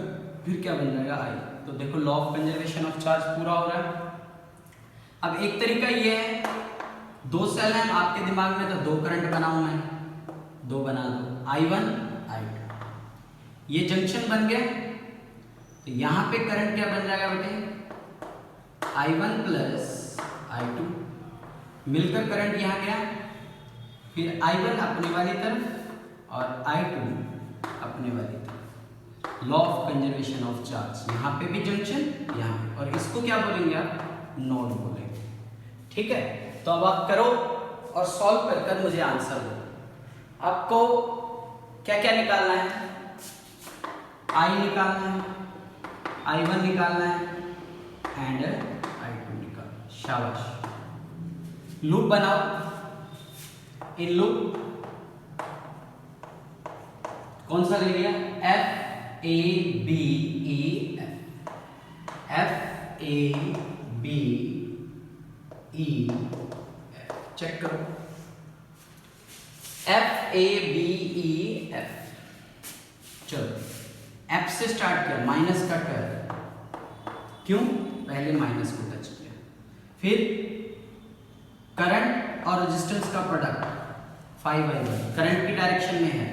फिर क्या बन जाएगा I। तो देखो law of conservation of charge पूरा हो रहा है। अब एक तरीका ये है, दो सेल हैं आपके दिमाग में, तो दो करंट बनाऊं मैं, दो बना दो, I1 I2, ये जंक्शन बन गया। तो यहां पे करंट क्या बन जाएगा बेटे, I1 प्लस I2, मिलकर करंट यहां गया, फिर I1 अपने वाली तरफ और I2 अपने वाली तरफ। Law of conservation of charge, यहां पे भी जंक्शन, यहां पे, और इसको क्या बोलेंगे आप, नोड बोलेंगे। ठीक है, तो अब आप करो और सॉल्व कर कर मुझे आंसर दो। आपको क्या क्या निकालना है, I निकालना है, I1 निकालना है एंड I2 निकालना है। शाबाश। लूप बनाओ, इन लूप कौन सा ले लिया, F A B E F, F A B E F, check करो, F A B E F। चलो F से स्टार्ट किया, माइनस का कर, क्यों, पहले माइनस को टच किया, फिर करंट और रेजिस्टेंस का प्रोडक्ट 5I1, करंट की डायरेक्शन में है,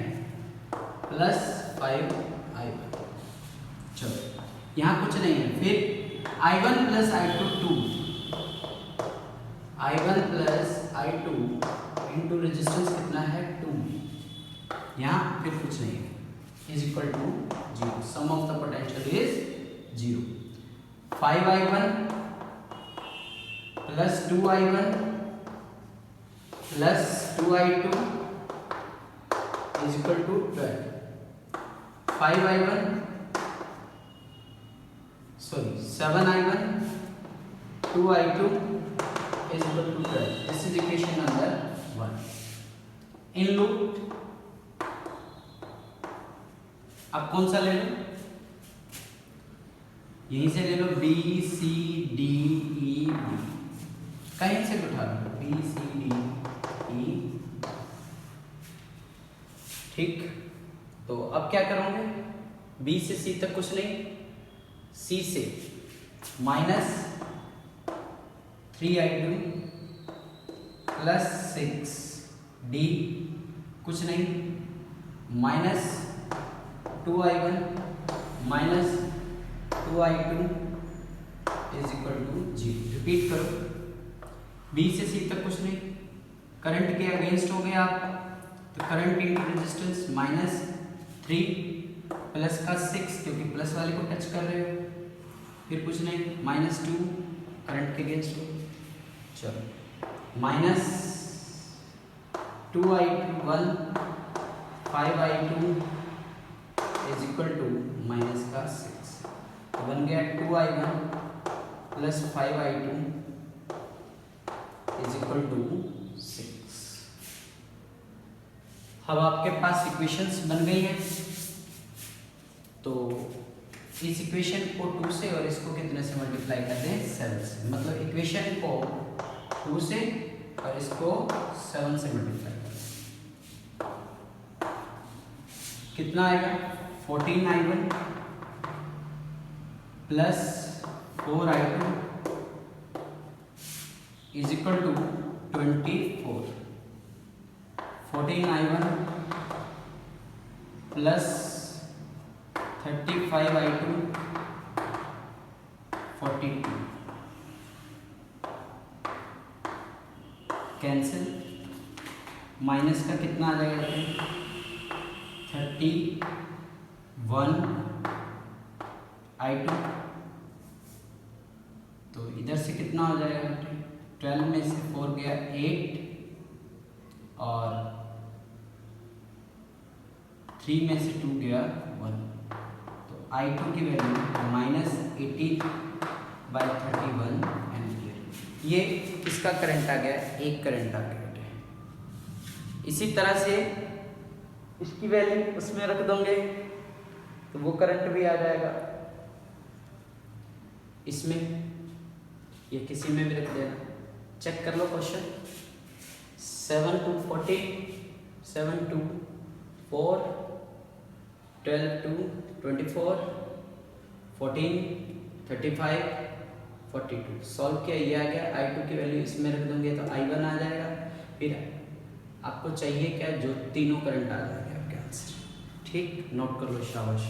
प्लस 5I1। चलो यहां कुछ नहीं है, फिर I1 plus I2 2, I1 plus I2 into resistance कितना है 2, यहां फिर कुछ नहीं है, is equal to 0, sum of the potential is 0। 5I1 plus 2I1 plus 2I2 is equal to 12। 5I1 sorry 7I1 2I2 is equal to 12। This is equation number 1। In loop अब कौन सा ले लो, यहीं से ले लो, B C D E B, कहीं से उठा लो, B C D E, ठीक। तो अब क्या करोगे, B से C तक कुछ नहीं, C से माइनस 3I2 प्लस 6D, कुछ नहीं, minus 2I1 minus 2I2 is equal to 0। Repeat करो, B से C तक कुछ नहीं, करंट के अगेंस्ट हो गए आप, तो current into resistance minus 3 plus का 6, क्योंकि प्लस वाले को टच कर रहे हो, फिर कुछ नहीं, माइनस 2 करंट के अगेंस्ट हो, चलो minus 2I1 5I2 is equal to minus का 6, बन गया 2I1 plus 5I2 is equal to 6। अब आपके पास इक्वेशंस बन गई हैं, तो इस इक्वेशन को 2 से और इसको कितने से मल्टीप्लाई कर दें, 7 से, मतलब इक्वेशन को 2 से और इसको 7 से मल्टीप्लाई कर दें, कितना आएगा, 14I1 plus 4I2 is equal to 24। 14I1 plus 35I2 42, cancel, minus का कितना आ जाएगा, 31I2, तो इधर से कितना हो जाएगा, 12 में से 4 गया 8 और 3 में से 2 गया 1, तो I2 की वैल्यू -18/31 एम्पियर। ये किसका करंट आ गया? एक करंट आ गया बेटे। इसी तरह से इसकी वैल्यू उसमें रख दोगे तो वो करंट भी आ जाएगा इसमें, ये किसी में भी रख देना। चेक कर लो question. 7 to 14, 7 to 4, 12 to 24, 14, 35, 42। Solve किया, ये आ गया। I2 की वैल्यू इसमें रख दोगे तो I1 आ जाएगा। फिर आपको चाहिए क्या? जो तीनों करंट आ जाएंगे आपके आंसर। ठीक, नोट कर लो, शाबाश।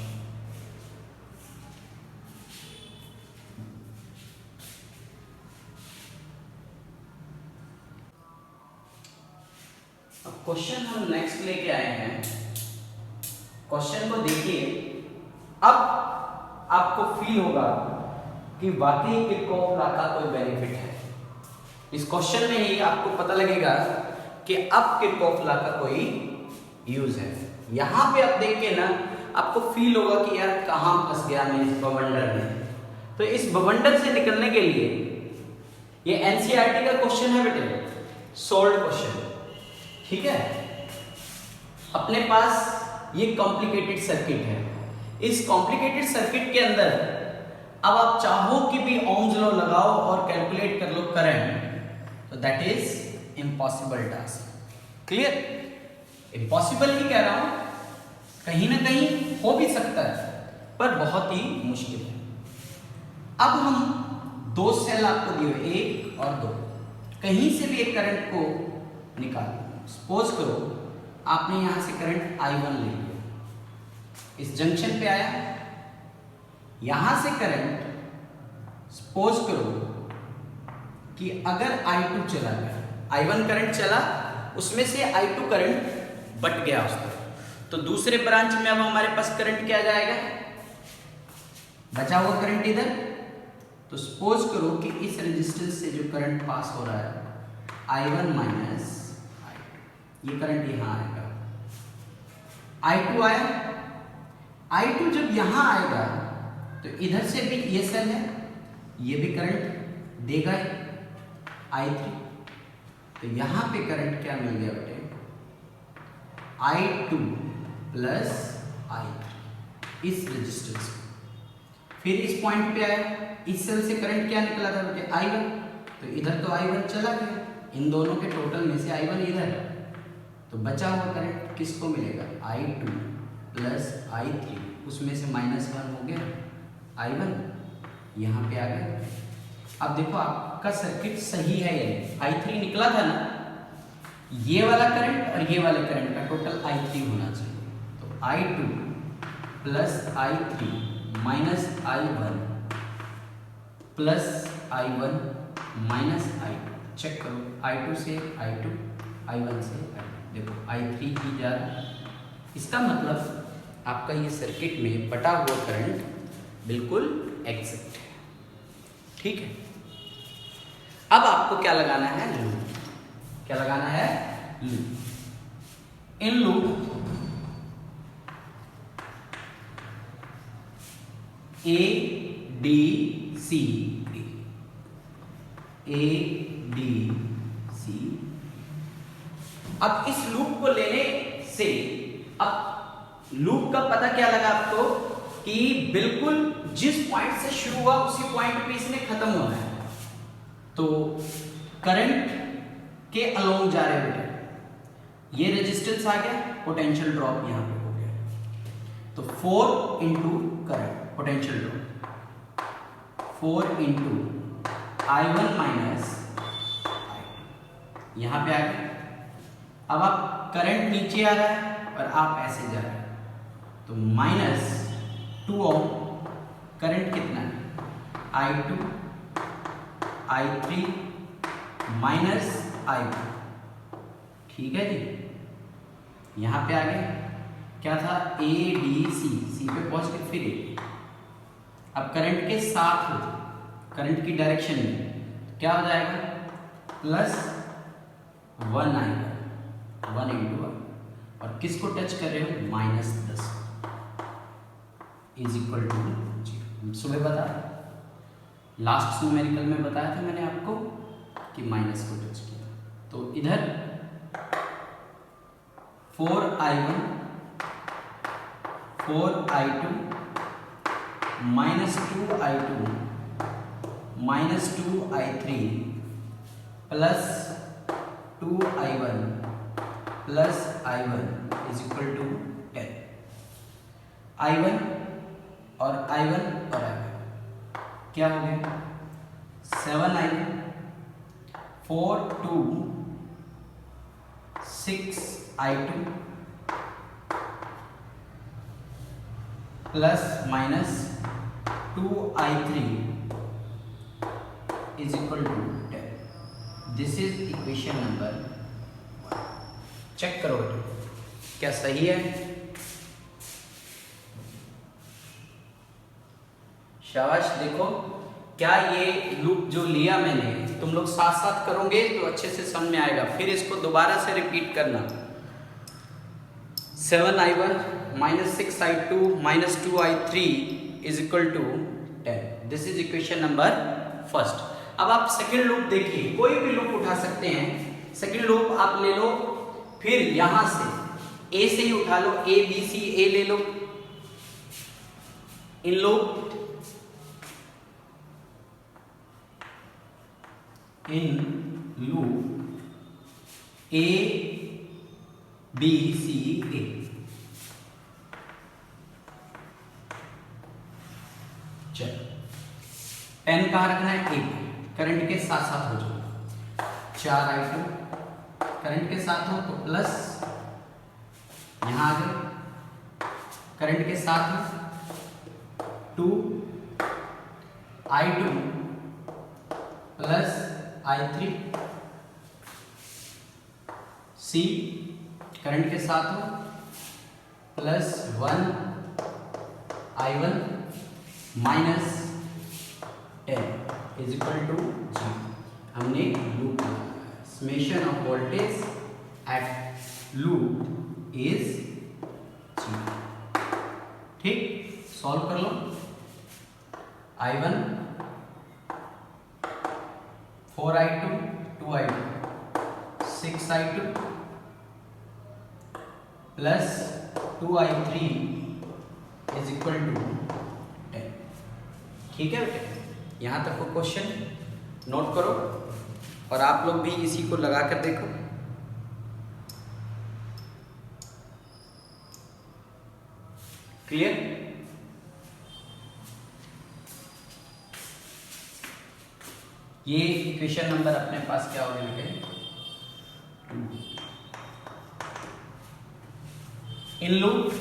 अब क्वेश्चन हम नेक्स्ट लेके आए हैं। क्वेश्चन को देखिए, अब आपको फील होगा कि वाकई किरचॉफ लॉ का कोई बेनिफिट है। इस क्वेश्चन में ही आपको पता लगेगा कि अब किरचॉफ लॉ का कोई यूज है। यहां पे आप देख के ना आपको फील होगा कि यार कहां फंस गया मैं इस बवंडर में। तो इस बवंडर से निकलने के लिए ये एनसीईआरटी का क्वेश्चन है बेटे, सोल्व्ड क्वेश्चन। ठीक है, अपने पास ये कॉम्प्लिकेटेड सर्किट है। इस कॉम्प्लिकेटेड सर्किट के अंदर अब आप चाहो कि भी ओम्स लॉ लगाओ और कैलकुलेट कर लो करंट, तो that is impossible task. Clear? Impossible ही कह रहा हूं, कहीं ना कहीं हो भी सकता है पर बहुत ही मुश्किल है। अब हम दो सेल आपको दिए, 1 और 2, कहीं से भी एक करंट को निकालो। सपोज करो आपने यहां से करंट I1 ले लिया, इस जंक्शन पे आया, यहां से करंट सपोज करो कि अगर I2 चला गया, I1 करंट चला, उसमें से I2 करंट बट गया उस पर, तो दूसरे ब्रांच में अब हमारे पास करंट क्या जाएगा? बचा हुआ करंट इधर। तो सपोज करो कि इस रेजिस्टेंस से जो करंट पास हो रहा है I1 माइनस I2, ये करंट यहां आएगा। I2 आया, I2 जब यहां आएगा तो इधर से भी ये सेल है, ये भी करंट देगा I3। तो यहां पे करंट क्या मिल गया बेटे? I2 प्लस I3 इस रेजिस्टेंस। फिर इस पॉइंट पे आया, इस सेल से करंट क्या निकला था बेटे? I1। तो इधर तो I1 चला गया, इन दोनों के टोटल में से I1 इधर, तो बचा हुआ करंट किसको मिलेगा? I2 प्लस I3, उसमें से -1 हो गया I1, यहाँ पे आ गया। अब देखो आपका सर्किट सही है, यानी I3 निकला था ना, ये वाला करंट और ये वाले करंट का टोटल I3 होना चाहिए। तो I2 plus I3 minus I1 plus I1 minus I2। Check करो, I2 से I2, I1 से I2, देखो I3 की जा रहा है। इसका मतलब आपका ये सर्किट में बटा हुआ करंट बिल्कुल एग्जैक्ट है। ठीक है, अब आपको क्या लगाना है? लूप। क्या लगाना है? लूप। इन लूप ADC, अब इस लूप को लेने से अब लूप का पता क्या लगा आपको कि बिल्कुल जिस पॉइंट से शुरू हुआ उसी पॉइंट पे इसने खत्म होना है। तो करंट के अलोंग जा रहे बेटे, ये रेजिस्टेंस आ गया, पोटेंशियल ड्रॉप यहां पे हो गया। तो 4 into current potential drop, 4 into I1 minus I2, यहां पे आ गया। अब आप करंट नीचे आ रहा है और आप ऐसे जा रहे हैं, तो -2 ओम करंट कितना है? I2 I3 minus I1। ठीक है जी, यहां पे आ गए। क्या था? ADC, सी पे पॉजिटिव, फिर A। अब करंट के साथ हो, करंट की डायरेक्शन में क्या हो जाएगा? +1 आएगा, 1 इंटू 1, और किसको टच कर रहे हो? -10। Is equal to 0। सुबह बताया, लास्ट न्यूमेरिकल में बताया था मैंने आपको कि माइनस को टच किया। तो इधर 4i1 4i2 minus 2i2 minus 2i3 plus 2i1 plus i1 is equal to 10। i1 और i1 और i1 क्या हो गया? 7i1 4 2 6i2 plus minus 2i3 is equal to 10। This is equation number 1। Check करो क्या सही है? शाबाश। देखो क्या ये लूप जो लिया मैंने, तुम लोग साथ साथ करोगे तो अच्छे से समझ में आएगा। फिर इसको दोबारा से रिपीट करना। 7i1 minus 6i2 minus 2i3 is equal to 10। This is equation number first. अब आप सेकेंड लूप देखिए, कोई भी लूप उठा सकते हैं। सेकेंड लूप आप ले लो, फिर यहां से ए से ही उठा लो, ए बी सी ए ले लो। इन लूप ए बी सी ए। चलो पेन कहाँ रखना है? ए। करंट के साथ साथ हो जाओ। 4i2 करंट के साथ हो तो प्लस, यहां आ गए करंट के साथ 2i2 प्लस i3 सी करंट के साथ हो plus 1i1 minus 10 is equal to 0। हमने loop summation of voltage at loop is 0। ठीक, सॉल्व कर लो। i1 4i2 2i2 6i2 plus 2i3 is equal to 10। ठीक है बेटे, यहाँ तक को क्वेश्चन नोट करो और आप लोग भी इसी को लगा कर देखो। क्लियर? ये इक्वेशन नंबर अपने पास क्या हो गया बेटे? 2। In loop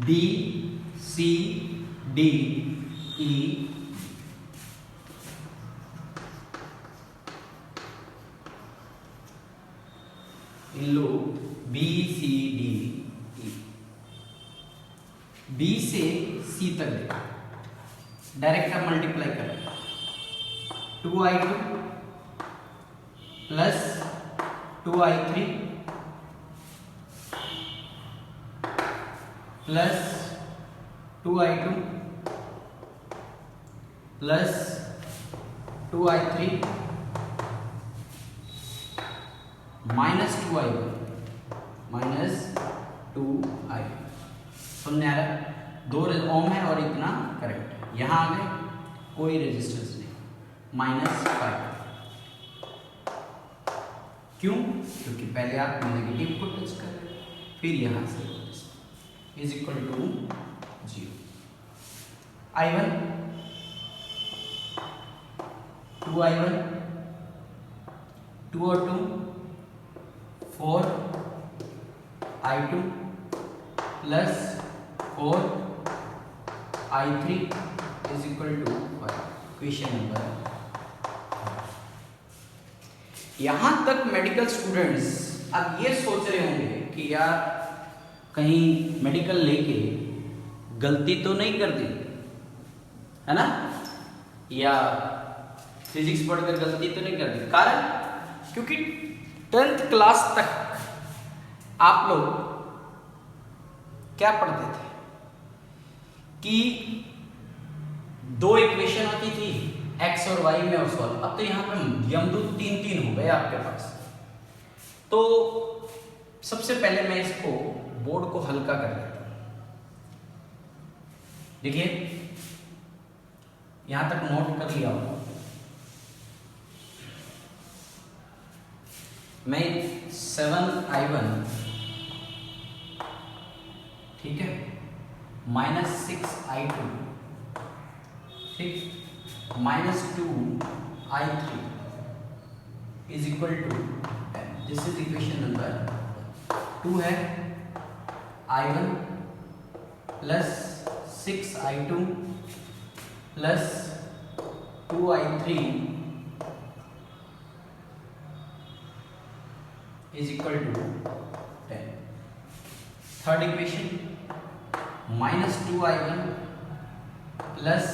B C D E in loop B C D E, B से सी तक देखो, डायरेक्ट आप मल्टीप्लाई करें। 2i2 plus 2i3 plus 2i2 plus 2i3 minus 2i1 minus 2i। समझ आ रहा है? 2 ओम है और इतना करंट है। यहां आ गए, कोई रेजिस्टेंस नहीं, -5। क्यों? क्योंकि पहले आप नेगेटिव को टच कर रहे हैं, फिर यहां से is equal to 0। i1 2i1 2 और 2 4i2 plus 4i3 is equal to 5। Question number. यहां तक मेडिकल स्टूडेंट्स अब ये सोच रहे होंगे कि यार कहीं मेडिकल लेके गलती तो नहीं कर दी है ना, या फिजिक्स पढ़कर गलती तो नहीं कर दी। कारण क्योंकि 10th क्लास तक आप लोग क्या पढ़ते थे कि दो इक्वेशन होती थी x और y में और सॉल्व। अब तो यहाँ पे यमदूत 3 हो गए आपके पास। तो सबसे पहले मैं इसको बोर्ड को हल्का कर लेता हूं। देखिए यहां तक नोट कर लिया होगा। मैं 7i1 ठीक है -6i2 ठीक -2i3 is equal to, this is equation number 2 है i1 plus 6i2 plus 2i3 is equal to 10। Third equation -2i1 plus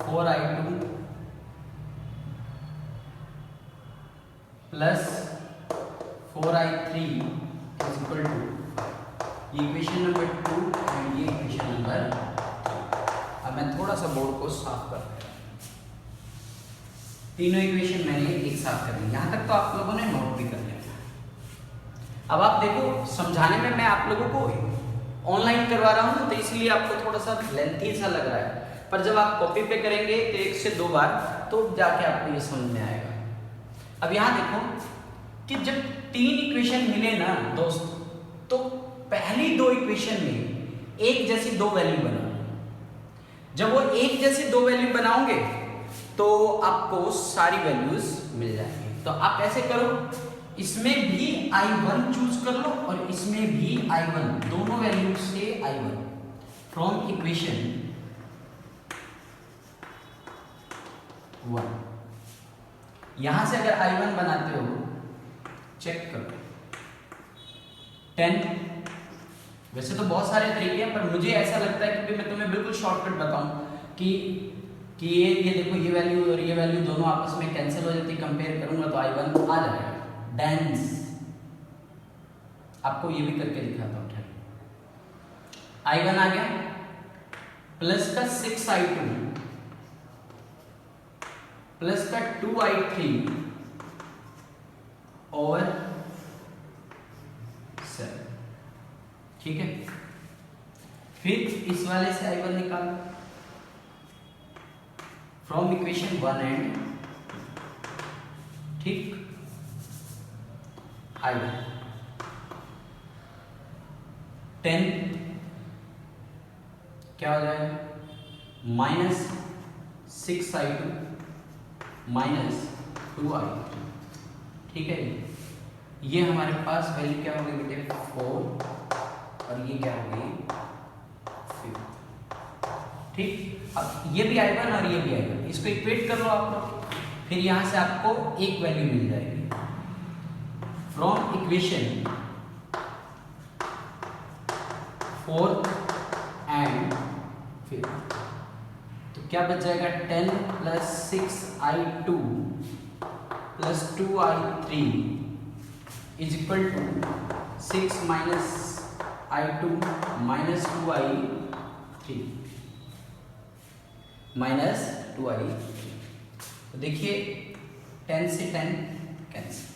4i2 plus 4i3 is equal to, ये इक्वेशन नंबर 2 एंड ये equation number. अब मैं थोड़ा सा board को साफ कर रहा हूं। तीनों इक्वेशन मैंने एक साथ कर ली। यहां तक तो आप लोगों ने नोट भी कर लिया। अब आप देखो समझाने में मैं आप लोगों को ऑनलाइन करवा रहा हूं तो इसलिए आपको थोड़ा सा लेंथी सा लग रहा है, पर जब आप कॉपी पे करेंगे तो 1 से 2 बार तो जाके आपको ये समझ में आएगा। अब यहां देखो कि जब 3 इक्वेशन मिले ना दोस्त, तो पहली 2 इक्वेशन में एक जैसी 2 वैल्यू बनाओ। जब वो एक जैसी 2 वैल्यू बनाओगे तो आपको सारी वैल्यूज मिल जाएंगी। तो आप ऐसे करो, इसमें भी i1 चूज कर लो और इसमें भी i1, दोनों वैल्यू से i1 फ्रॉम इक्वेशन 1। यहां से अगर i1 बनाते हो, चेक करो 10। वैसे तो बहुत सारे तरीके हैं, पर मुझे ऐसा लगता है कि मैं तुम्हें बिल्कुल शॉर्टकट बताऊं कि ये देखो, ये वैल्यू और ये वैल्यू दोनों आपस में कैंसिल हो जाती, कंपेयर करूंगा तो i1 आ जाएगा। डांस आपको ये भी करके दिखाता हूं। i1 आ गया प्लस का 6i2 प्लस का 2i3 और 7, ठीक है। फिर इस वाले से i1 निकालो फ्रॉम इक्वेशन 1 एंड, ठीक, i1 10 क्या हो जाएगा, -6i2 -2i3, ठीक है। ये हमारे पास वैल्यू क्या हो गई बेटे 4 और ये क्या हो गई 5, ठीक। अब ये भी i1 और ये भी i1, इसको इक्वेट कर लो आप लोग, फिर यहां से आपको एक वैल्यू मिल जाएगी फ्रॉम इक्वेशन 4 एंड 5। तो क्या बच जाएगा 10 plus 6i2 plus 2i3 is equal to 6 minus i2 minus 2i3 minus 2i3। तो देखिए 10 से 10 कैंसिल,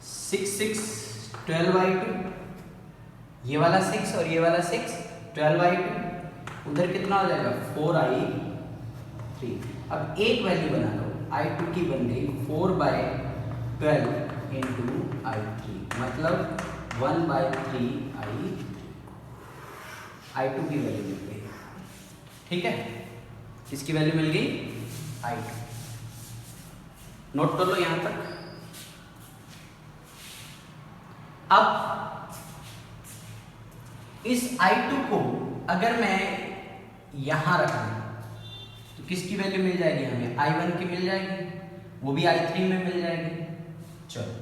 6 12i2, ये वाला 6 और ये वाला 6 12i2, उधर कितना हो जाएगा 4i3। अब एक वैल्यू बना लो, i2 की बन गई 4/12 इंटू i3, मतलब 1/3 i2 की वैल्यू मिल गई, ठीक है। किसकी वैल्यू मिल गई i2। नोट कर लो यहां तक। अब इस i2 को अगर मैं यहां रख दूं तो किसकी वैल्यू मिल जाएगी हमें, i1 की मिल जाएगी, वो भी i3 में मिल जाएगी। चलो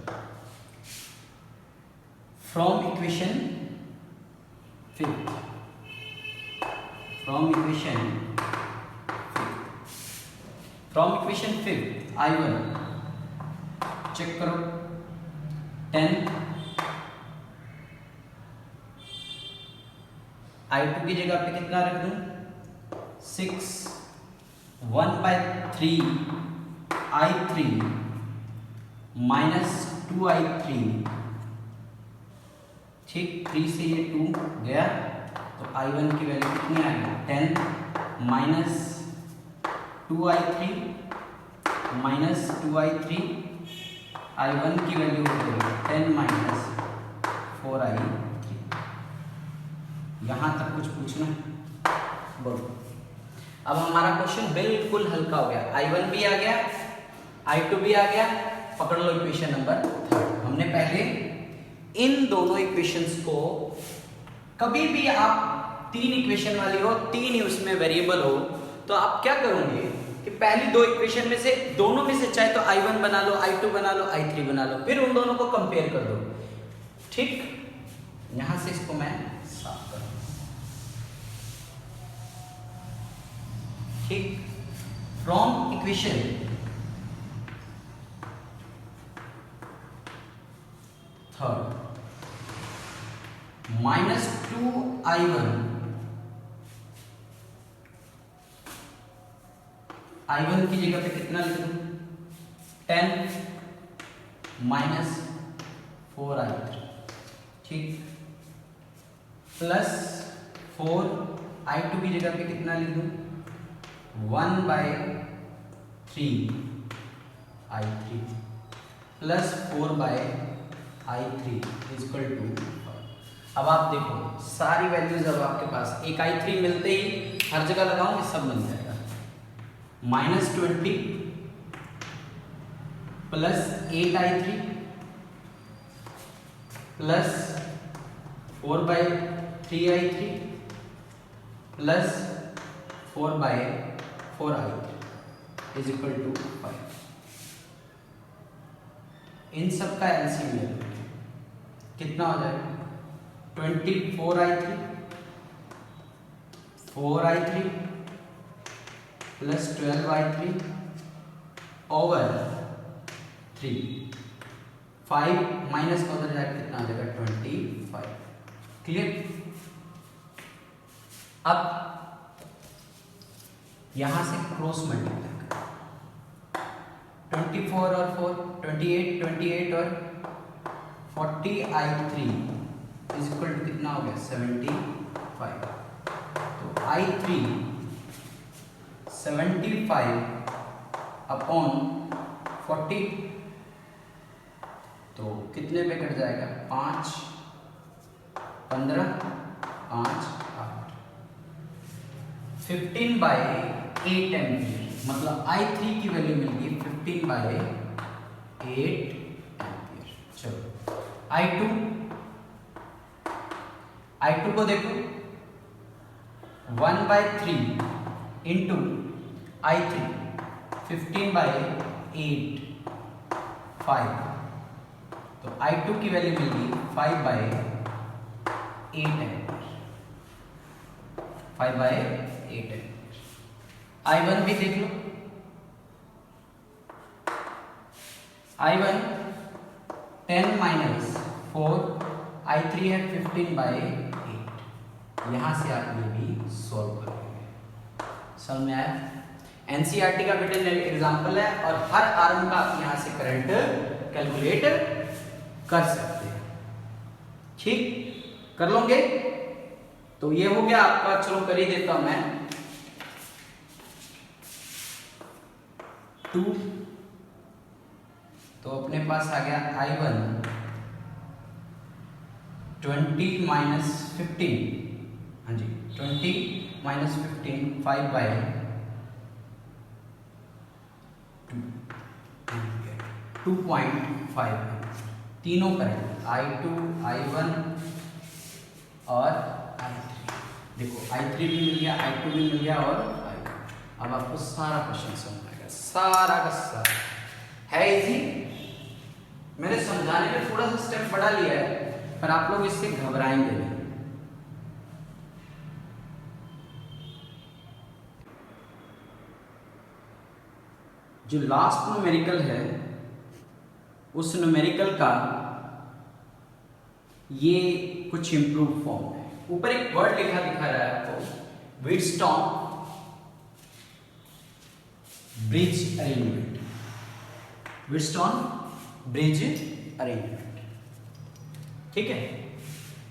from equation 5, from equation 5 i1 check करो 10 I2 की जगह पे कितना रख दूं, 6 1/3 I3 माइनस 2I3, ठीक, 3 से ये 2 गया तो I1 की वैल्यू कितनी आ गई, 10 minus 2I3 minus 2I3, I1 की वैल्यू हो गई 10 माइनस 4I3। यहाँ तक कुछ पूछना है, बोलो। अब हमारा क्वेश्चन बिल्कुल हल्का हो गया, I1 भी आ गया, I2 भी आ गया। पकड़ लो इक्वेशन नंबर 3। हमने पहले इन दोनों इक्वेशंस को, कभी भी आप 3 इक्वेशन वाली हो, 3 ही उसमें वेरिएबल हो, तो आप क्या करोगे कि पहली 2 इक्वेशन में से, दोनों में से चाहे तो I1 बना लो, I2 बना लो, I3 बना लो, फिर उन दोनों को कंपेयर कर दो, ठीक। यहां से इसको मैं साफ कर दूं, ठीक। From equation third, minus 2I1, I1 की जगह पे कितना लिख दूं, 10 माइनस 4I3, ठीक, प्लस 4, I2 की जगह पे कितना लिख दूं, 1/3 I3 plus 4/I3 equal to. अब आप देखो सारी वैल्यूज अब आपके पास, एक I3 मिलते ही हर जगह लगाऊंगे, सब मिल जाएगा। -20 plus 8I3 plus 4/3I3 plus 4/4I3 is equal to 5। इन सब का एलसीएम ले लो, कितना हो जाएगा, 24I3 4I3 plus 12I3 over 3, 5 minus का उधर जाएगा, कितना आ जाएगा, 25। क्लियर। अब यहां से क्रॉस मल्टीप्लाई, 24 और 4 28, 28 और 40I3 इज इक्वल टू कितना हो गया, 75। तो I3 75 अपॉन 40, तो कितने पे कट जाएगा, 5 15 5 8, 15/8 एम्पियर, मतलब I3 की वैल्यू मिल गई 15/8 एम्पियर। चलो I2 को देखो, 1/3 इंटू I3 15/8 5, तो I2 की वैल्यू मिल गई 5/8 एम्पियर, 5/8 एम्पियर। I1 भी देख लो, I1 10 माइनस 4, I3 है 15/8। यहां से आप ये भी सॉल्व करोगे, समझ में आया। एनसीईआरटी का बेटा एग्जांपल है, और हर आर्म का आप यहां से करंट कैलकुलेट कर सकते हैं, ठीक, कर लोगे। तो ये हो गया आपका, चलो कर ही देता हूं मैं। 2, तो अपने पास आ गया I1 20 माइनस 15, हाँ जी 20 माइनस 15 5/2 2.5, तीनों करेंगे, I2 I1 और I3। देखो I3 भी मिल गया, I2 भी मिल गया और I1। अब आपको सारा क्वेश्चन समझ आएगा, सारा का सारा है इजी। मैंने समझाने में थोड़ा सा स्टेप बढ़ा लिया है, पर आप लोग इससे घबराएंगे नहीं। जो लास्ट न्यूमेरिकल है, उस न्यूमेरिकल का ये कुछ इंप्रूव फॉर्म है, ऊपर एक वर्ड लिखा दिखा रहा है आपको, Wheatstone bridge arrangement, Wheatstone bridge arrangement. ठीक है,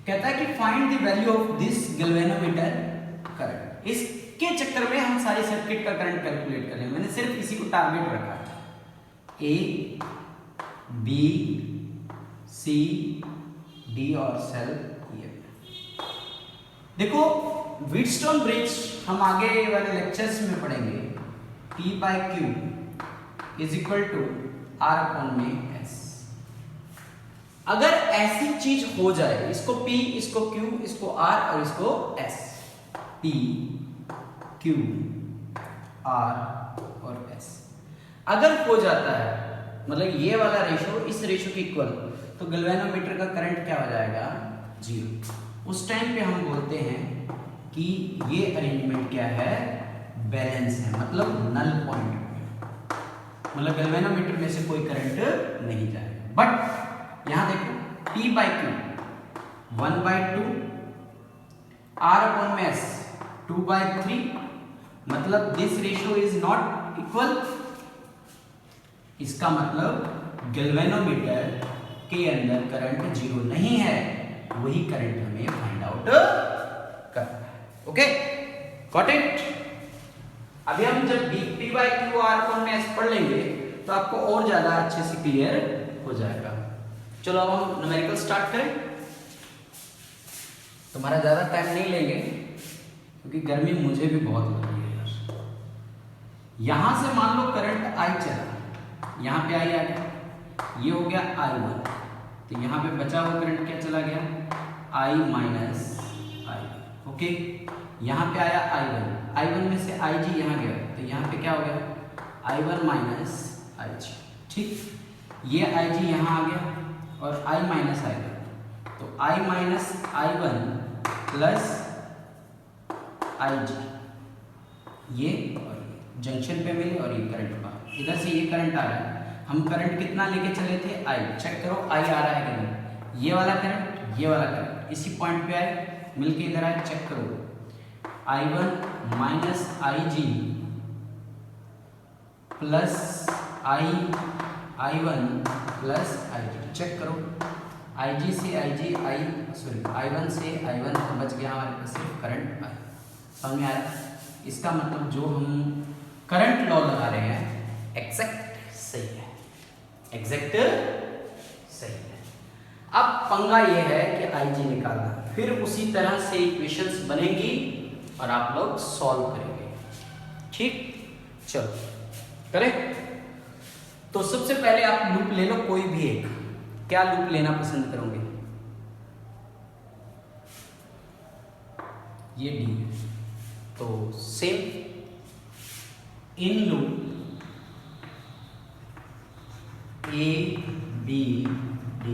कहता है कि find the value of this galvanometer current. इसके चक्कर में हम सारी सर्किट का करंट कैलकुलेट कर रहे हैं, मैंने सिर्फ इसी को टारगेट रखा है। ए बी सी डी और सेल ये। देखो व्हीटस्टोन ब्रिज हम आगे वाले लेक्चर्स में पढ़ेंगे, P by Q is equal to R upon में S। अगर ऐसी चीज हो जाए, इसको P, इसको Q, इसको R और इसको S, P Q R और S अगर हो जाता है, मतलब ये वाला रेशो इस रेशो के इक्वल, तो गैल्वेनोमीटर का करंट क्या हो जाएगा, 0। उस टाइम पे हम बोलते हैं कि ये अरेंजमेंट क्या है, बैलेंस है, मतलब नल पॉइंट, मतलब गैल्वेनोमीटर में से कोई करंट नहीं जाएगा। बट यहां देखो P by Q 1/2, R upon में S 2/3, मतलब this ratio is not equal. इसका मतलब गैल्वेनोमीटर के अंदर करंट 0 नहीं है, वही करंट हमें फाइंड आउट करना है। Okay, got it. अभी हम जब P by Q R upon में S पढ़ लेंगे तो आपको और ज्यादा अच्छे से क्लियर हो जाएगा। चलो अब हम न्यूमेरिकल स्टार्ट करें। तुम्हारा ज्यादा टाइम नहीं लेंगे क्योंकि गर्मी मुझे भी बहुत लग रही है यार। यहां से मान लो करंट I चला, यहाँ पे I आ गया, ये हो गया I1, तो यहाँ पे बचा हुआ करंट क्या चला गया, I माइनस I। ओके, यहाँ पे आया I1 में से IG यहाँ गया, तो यहाँ पे क्या हो गया, I1 माइनस IG। ठीक, ये IG यहाँ आ गया और I माइनस I1, तो I minus I1 plus IG, ये और ये जंक्शन पे मिले और ये करंट बाहर, इधर से ये करंट आ रहा है। हम करंट कितना लेके चले थे, I। चेक करो I आ रहा है कि नहीं, ये वाला करंट, ये वाला करंट इसी पॉइंट पे आए, मिलके इधर आए, चेक करो I1 minus IG plus I1 plus IG। Check करो IG से IG I1 से I1 तो बच गया हमारे पास सिर्फ करंट I। समझ में आया? इसका मतलब जो हम करंट लॉ लगा रहे हैं एग्जैक्ट सही है, एग्जैक्ट सही है। अब पंगा ये है कि IG निकालना, फिर उसी तरह से इक्वेशंस बनेंगी और आप लोग सॉल्व करेंगे। ठीक, चलो करें। तो सबसे पहले आप लूप ले लो कोई भी एक, क्या लूप लेना पसंद करोगे? ये D है, तो same in loop A B D,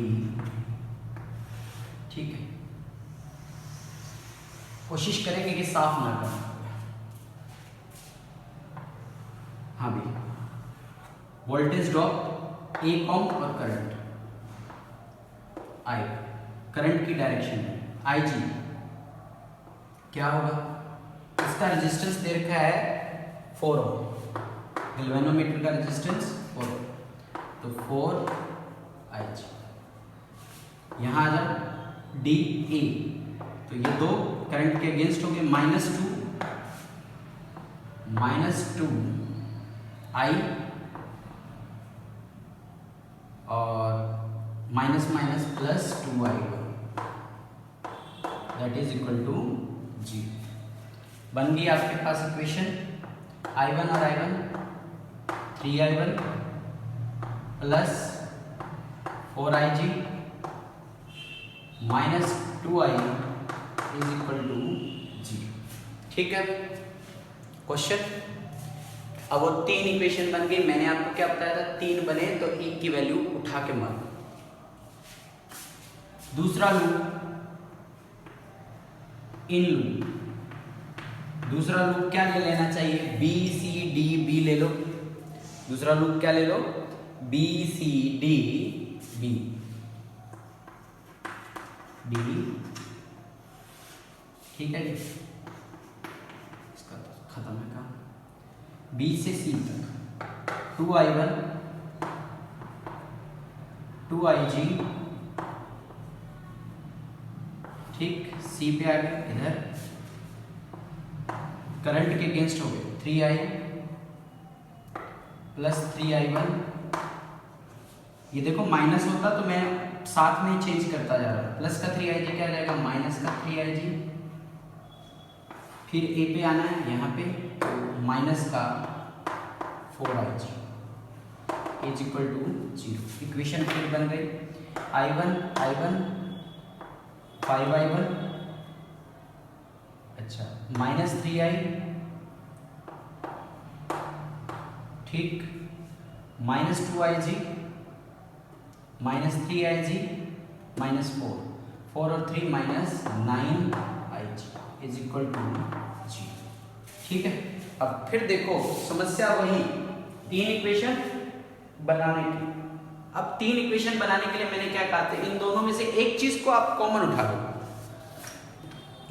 ठीक है। कोशिश करेंगे कि साफ ना करना। हाँ भी, वोल्टेज ड्रॉप A कॉम और करंट I, करंट की डायरेक्शन है IG, क्या होगा? इसका रेजिस्टेंस दे रखा है 4 ओम, गैल्वेनोमीटर का रेजिस्टेंस 4 ओम, तो 4 IG। यहाँ आ जाओ DA, तो ये दो करंट के अगेंस्ट हो गए, -2 I और -+2I, that is equal to 0। बन गई आपके पास इक्वेशन, I1 और I1 3I1 plus 4IG -2I is equal to 0। ठीक है, क्वेश्चन। अब वो 3 इक्वेशन बन गई, मैंने आपको क्या बताया था, 3 बने तो E की वैल्यू उठा के मारो। दूसरा लूप इन लूप, दूसरा लूप क्या ले लेना चाहिए, B C D B ले लो। दूसरा लूप क्या ले लो, B C D B, D ठीक है जी, इसका तो खत्म है काम। बी से सी तक 2i1 2ig, ठीक। सी पे आ गए, इधर करंट के अगेंस्ट हो गए 3i प्लस 3i1। ये देखो माइनस होता तो मैं साथ में चेंज करता जा रहा हूँ। प्लस का 3ig क्या आ जाएगा, माइनस का 3ig। फिर ए पे आना है, यहाँ पे माइनस का 4ig is equal to 0। Equation फिर बन गई i1 5i1, अच्छा, माइनस 3i, ठीक, minus 2ig, minus 3ig, minus 4 और 3 minus 9ig is equal to 0। ठीक है, अब फिर देखो समस्या वही, 3 इक्वेशन बनाने की। अब 3 इक्वेशन बनाने के लिए मैंने क्या कहा था, इन दोनों में से एक चीज को आप कॉमन उठा लो,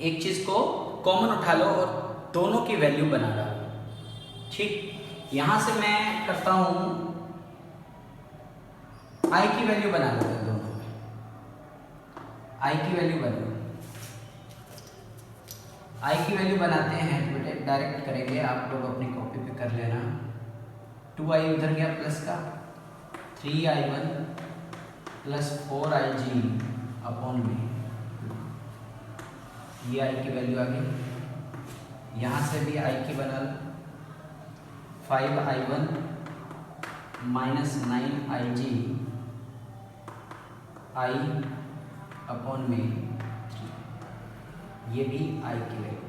एक चीज को कॉमन उठा लो और दोनों की वैल्यू बना डालो। ठीक, यहां से मैं करता हूं आई की वैल्यू बना लेते हैं, दोनों में आई की वैल्यू बना, आई की वैल्यू बनाते हैं बेटे, डायरेक्ट करेंगे, आप लोग अपनी कॉपी पे कर लेना। 2i उधर गया प्लस का, 3i1 प्लस 4ig अपॉन में, ये आई की वैल्यू आ गई। यहाँ से भी आई की बना लो, 5i1 माइनस 9ig आई अपॉन में 3, ये भी आई की वैल्यू,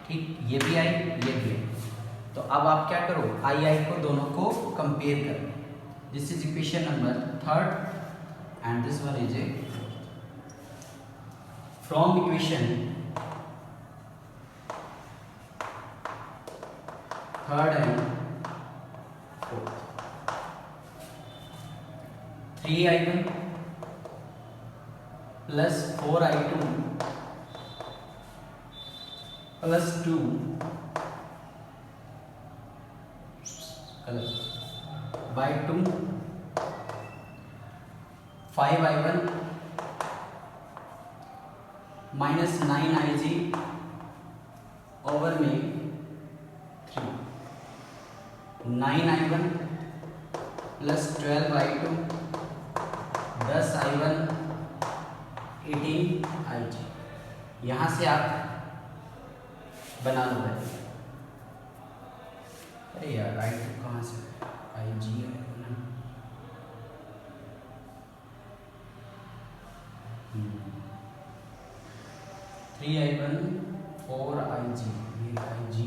ठीक, ये भी आई, ये भी आई। तो अब आप क्या करो, आई को दोनों को कंपेयर करो। This is equation number 3 and this one is a from equation 3rd and 4th, 3i1 plus 4i2 plus 2 by 2, 5i1 minus 9ig over में 3, 9i1 plus 12i2 10i1 18ig। यहाँ से आप बना लो है, अरे यार राइट कहाँ से आई जी है ना, 3i1 4ig, ये ig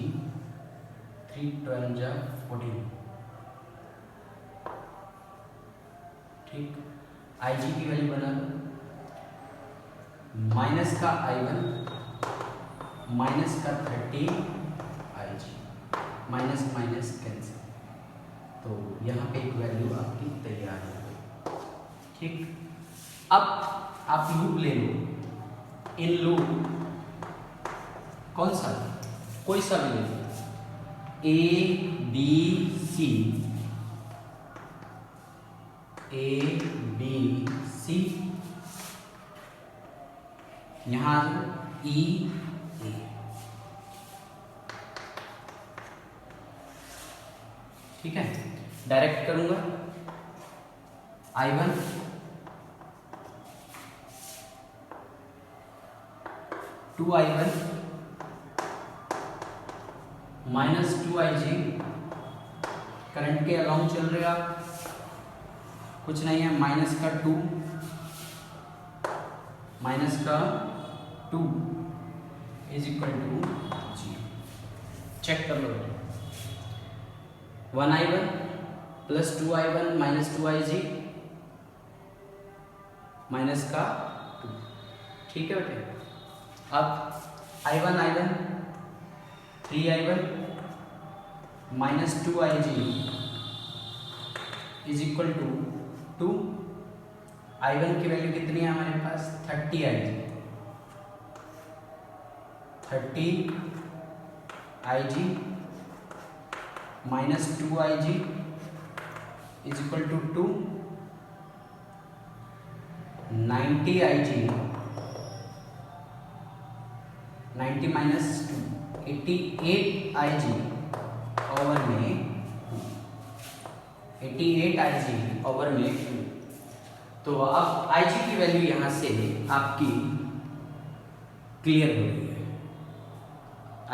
3 12 जा 14, ठीक। ig की वैल्यू बना लो, माइनस का i1 माइनस का 30ig, माइनस माइनस कैंसिल, तो यहाँ पे एक वैल्यू आपकी तैयार हो गई। ठीक, अब आप लूप ले लो, इन लूप कौन सा, कोई सा भी ले लो, ए बी सी, ए बी सी, यहाँ ई ए, ठीक है। डायरेक्ट करूंगा, i1 2i1 minus 2ig, current के अलाउंग चल रहे आप, कुछ नहीं है, माइनस का 2 इज इक्वल टू 0। चेक कर लो, 1i1 plus 2i1 minus 2ig minus का 2, ठीक है बेटे। अब i1 3i1 minus 2ig is equal to 2, i1 की वैल्यू कितनी है हमारे पास, 30ig, 30 Ig minus 2 Ig is equal to 2, 90 Ig, 90 minus 2, 88 Ig over में 88 Ig ओवर में 2। तो अब Ig की वैल्यू यहाँ से आपकी क्लियर हो रही है,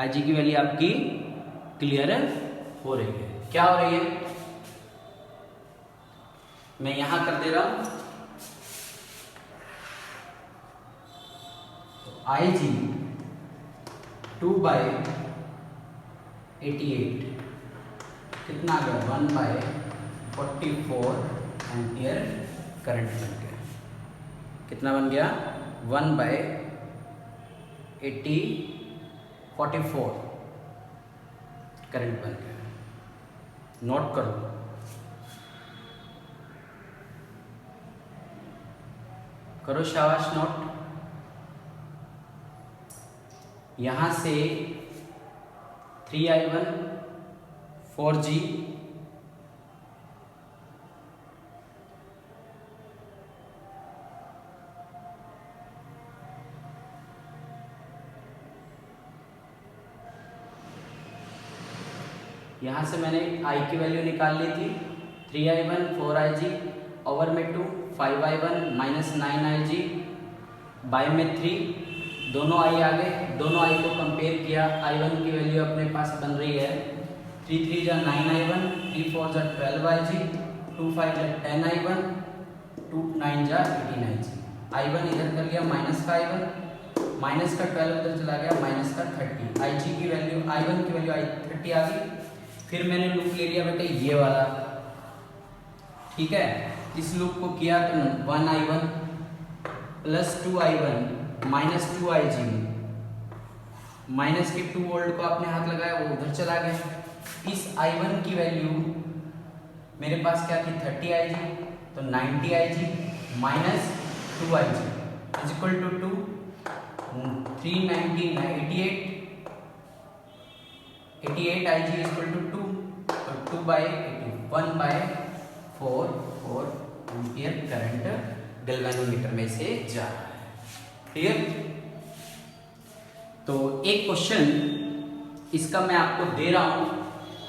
Ig की वैल्यू आपकी क्लियर हो रही है। क्या हो रही है, मैं यहां कर दे रहा हूं, तो Ig 2/88 कितना आ गया, 1/44 एम्पियर करंट बन गया। कितना बन गया, 1/44 करंट बन गया। नोट करो, करो शाबाश नोट। यहां से 3i1 4G यहाँ से मैंने I की वैल्यू निकाल ली थी, 3i1 4Ig ओवर में 2, 5i1 माइनस 9Ig बाय में 3, दोनों I आ गए, दोनों I को कंपेयर किया, I1 की वैल्यू अपने पास बन रही है 3 3 जा 9i1, 3 4 जा 12Ig, 2 5 जा 10i1, 2 9 जा 18Ig। I1 इधर कर लिया माइनस का I1, माइनस का 12 उधर चला गया माइनस का 30। Ig की वैल्यू I1 की वैल्यू 30 आ गई। फिर मैंने लूप ले लिया बेटे ये वाला, ठीक है। इस लूप को किया तो 1i1 plus 2i1 minus 2Ig, minus के 2 वोल्ट को आपने हाथ लगाया वो उधर चला गया। इस I1 की वैल्यू मेरे पास क्या थी 30Ig, तो 90Ig minus 2Ig is equal to 2, 390 88 Ig is equal to 2, तो 2/80 1/44 एम्पियर करंट गैल्वेनोमीटर में से जा रहा है। क्लियर। तो एक क्वेश्चन इसका मैं आपको दे रहा हूं,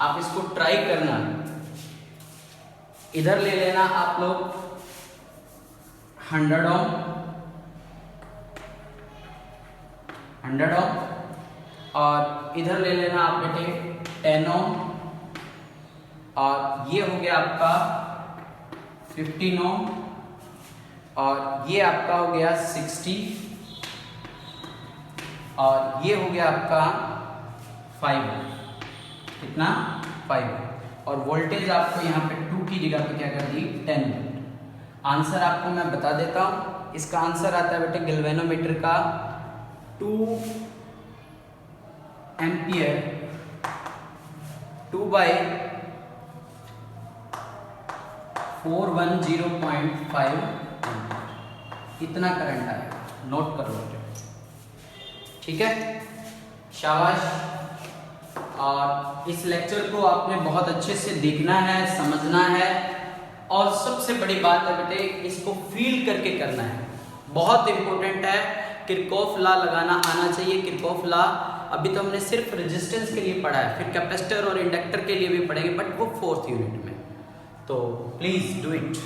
आप इसको ट्राई करना। इधर ले लेना आप लोग 100 ओम, 100 ओम, और इधर ले लेना आप बेटे 10 ओम, और ये हो गया आपका 15 ओम, और ये आपका हो गया 60, और ये हो गया आपका 5 ओम। कितना 5 ओम, और वोल्टेज आपको यहाँ पे 2 की जगह पे क्या कर दी 10 वोल्ट। आंसर आपको मैं बता देता हूँ, इसका आंसर आता है बेटे गैल्वेनोमीटर का 2 एम्पियर 2/410.5 इतना करंट आया। नोट करो बेटे, ठीक है, शाबाश। और इस लेक्चर को आपने बहुत अच्छे से देखना है, समझना है, और सबसे बड़ी बात है बेटे इसको फील करके करना है, बहुत इंपॉर्टेंट है। किरचॉफ लॉ लगाना आना चाहिए। किरचॉफ लॉ अभी तो हमने सिर्फ रेजिस्टेंस के लिए पढ़ा है, फिर कैपेसिटर और इंडक्टर के लिए भी पढ़ेंगे, बट वो 4th यूनिट में। तो प्लीज डू इट।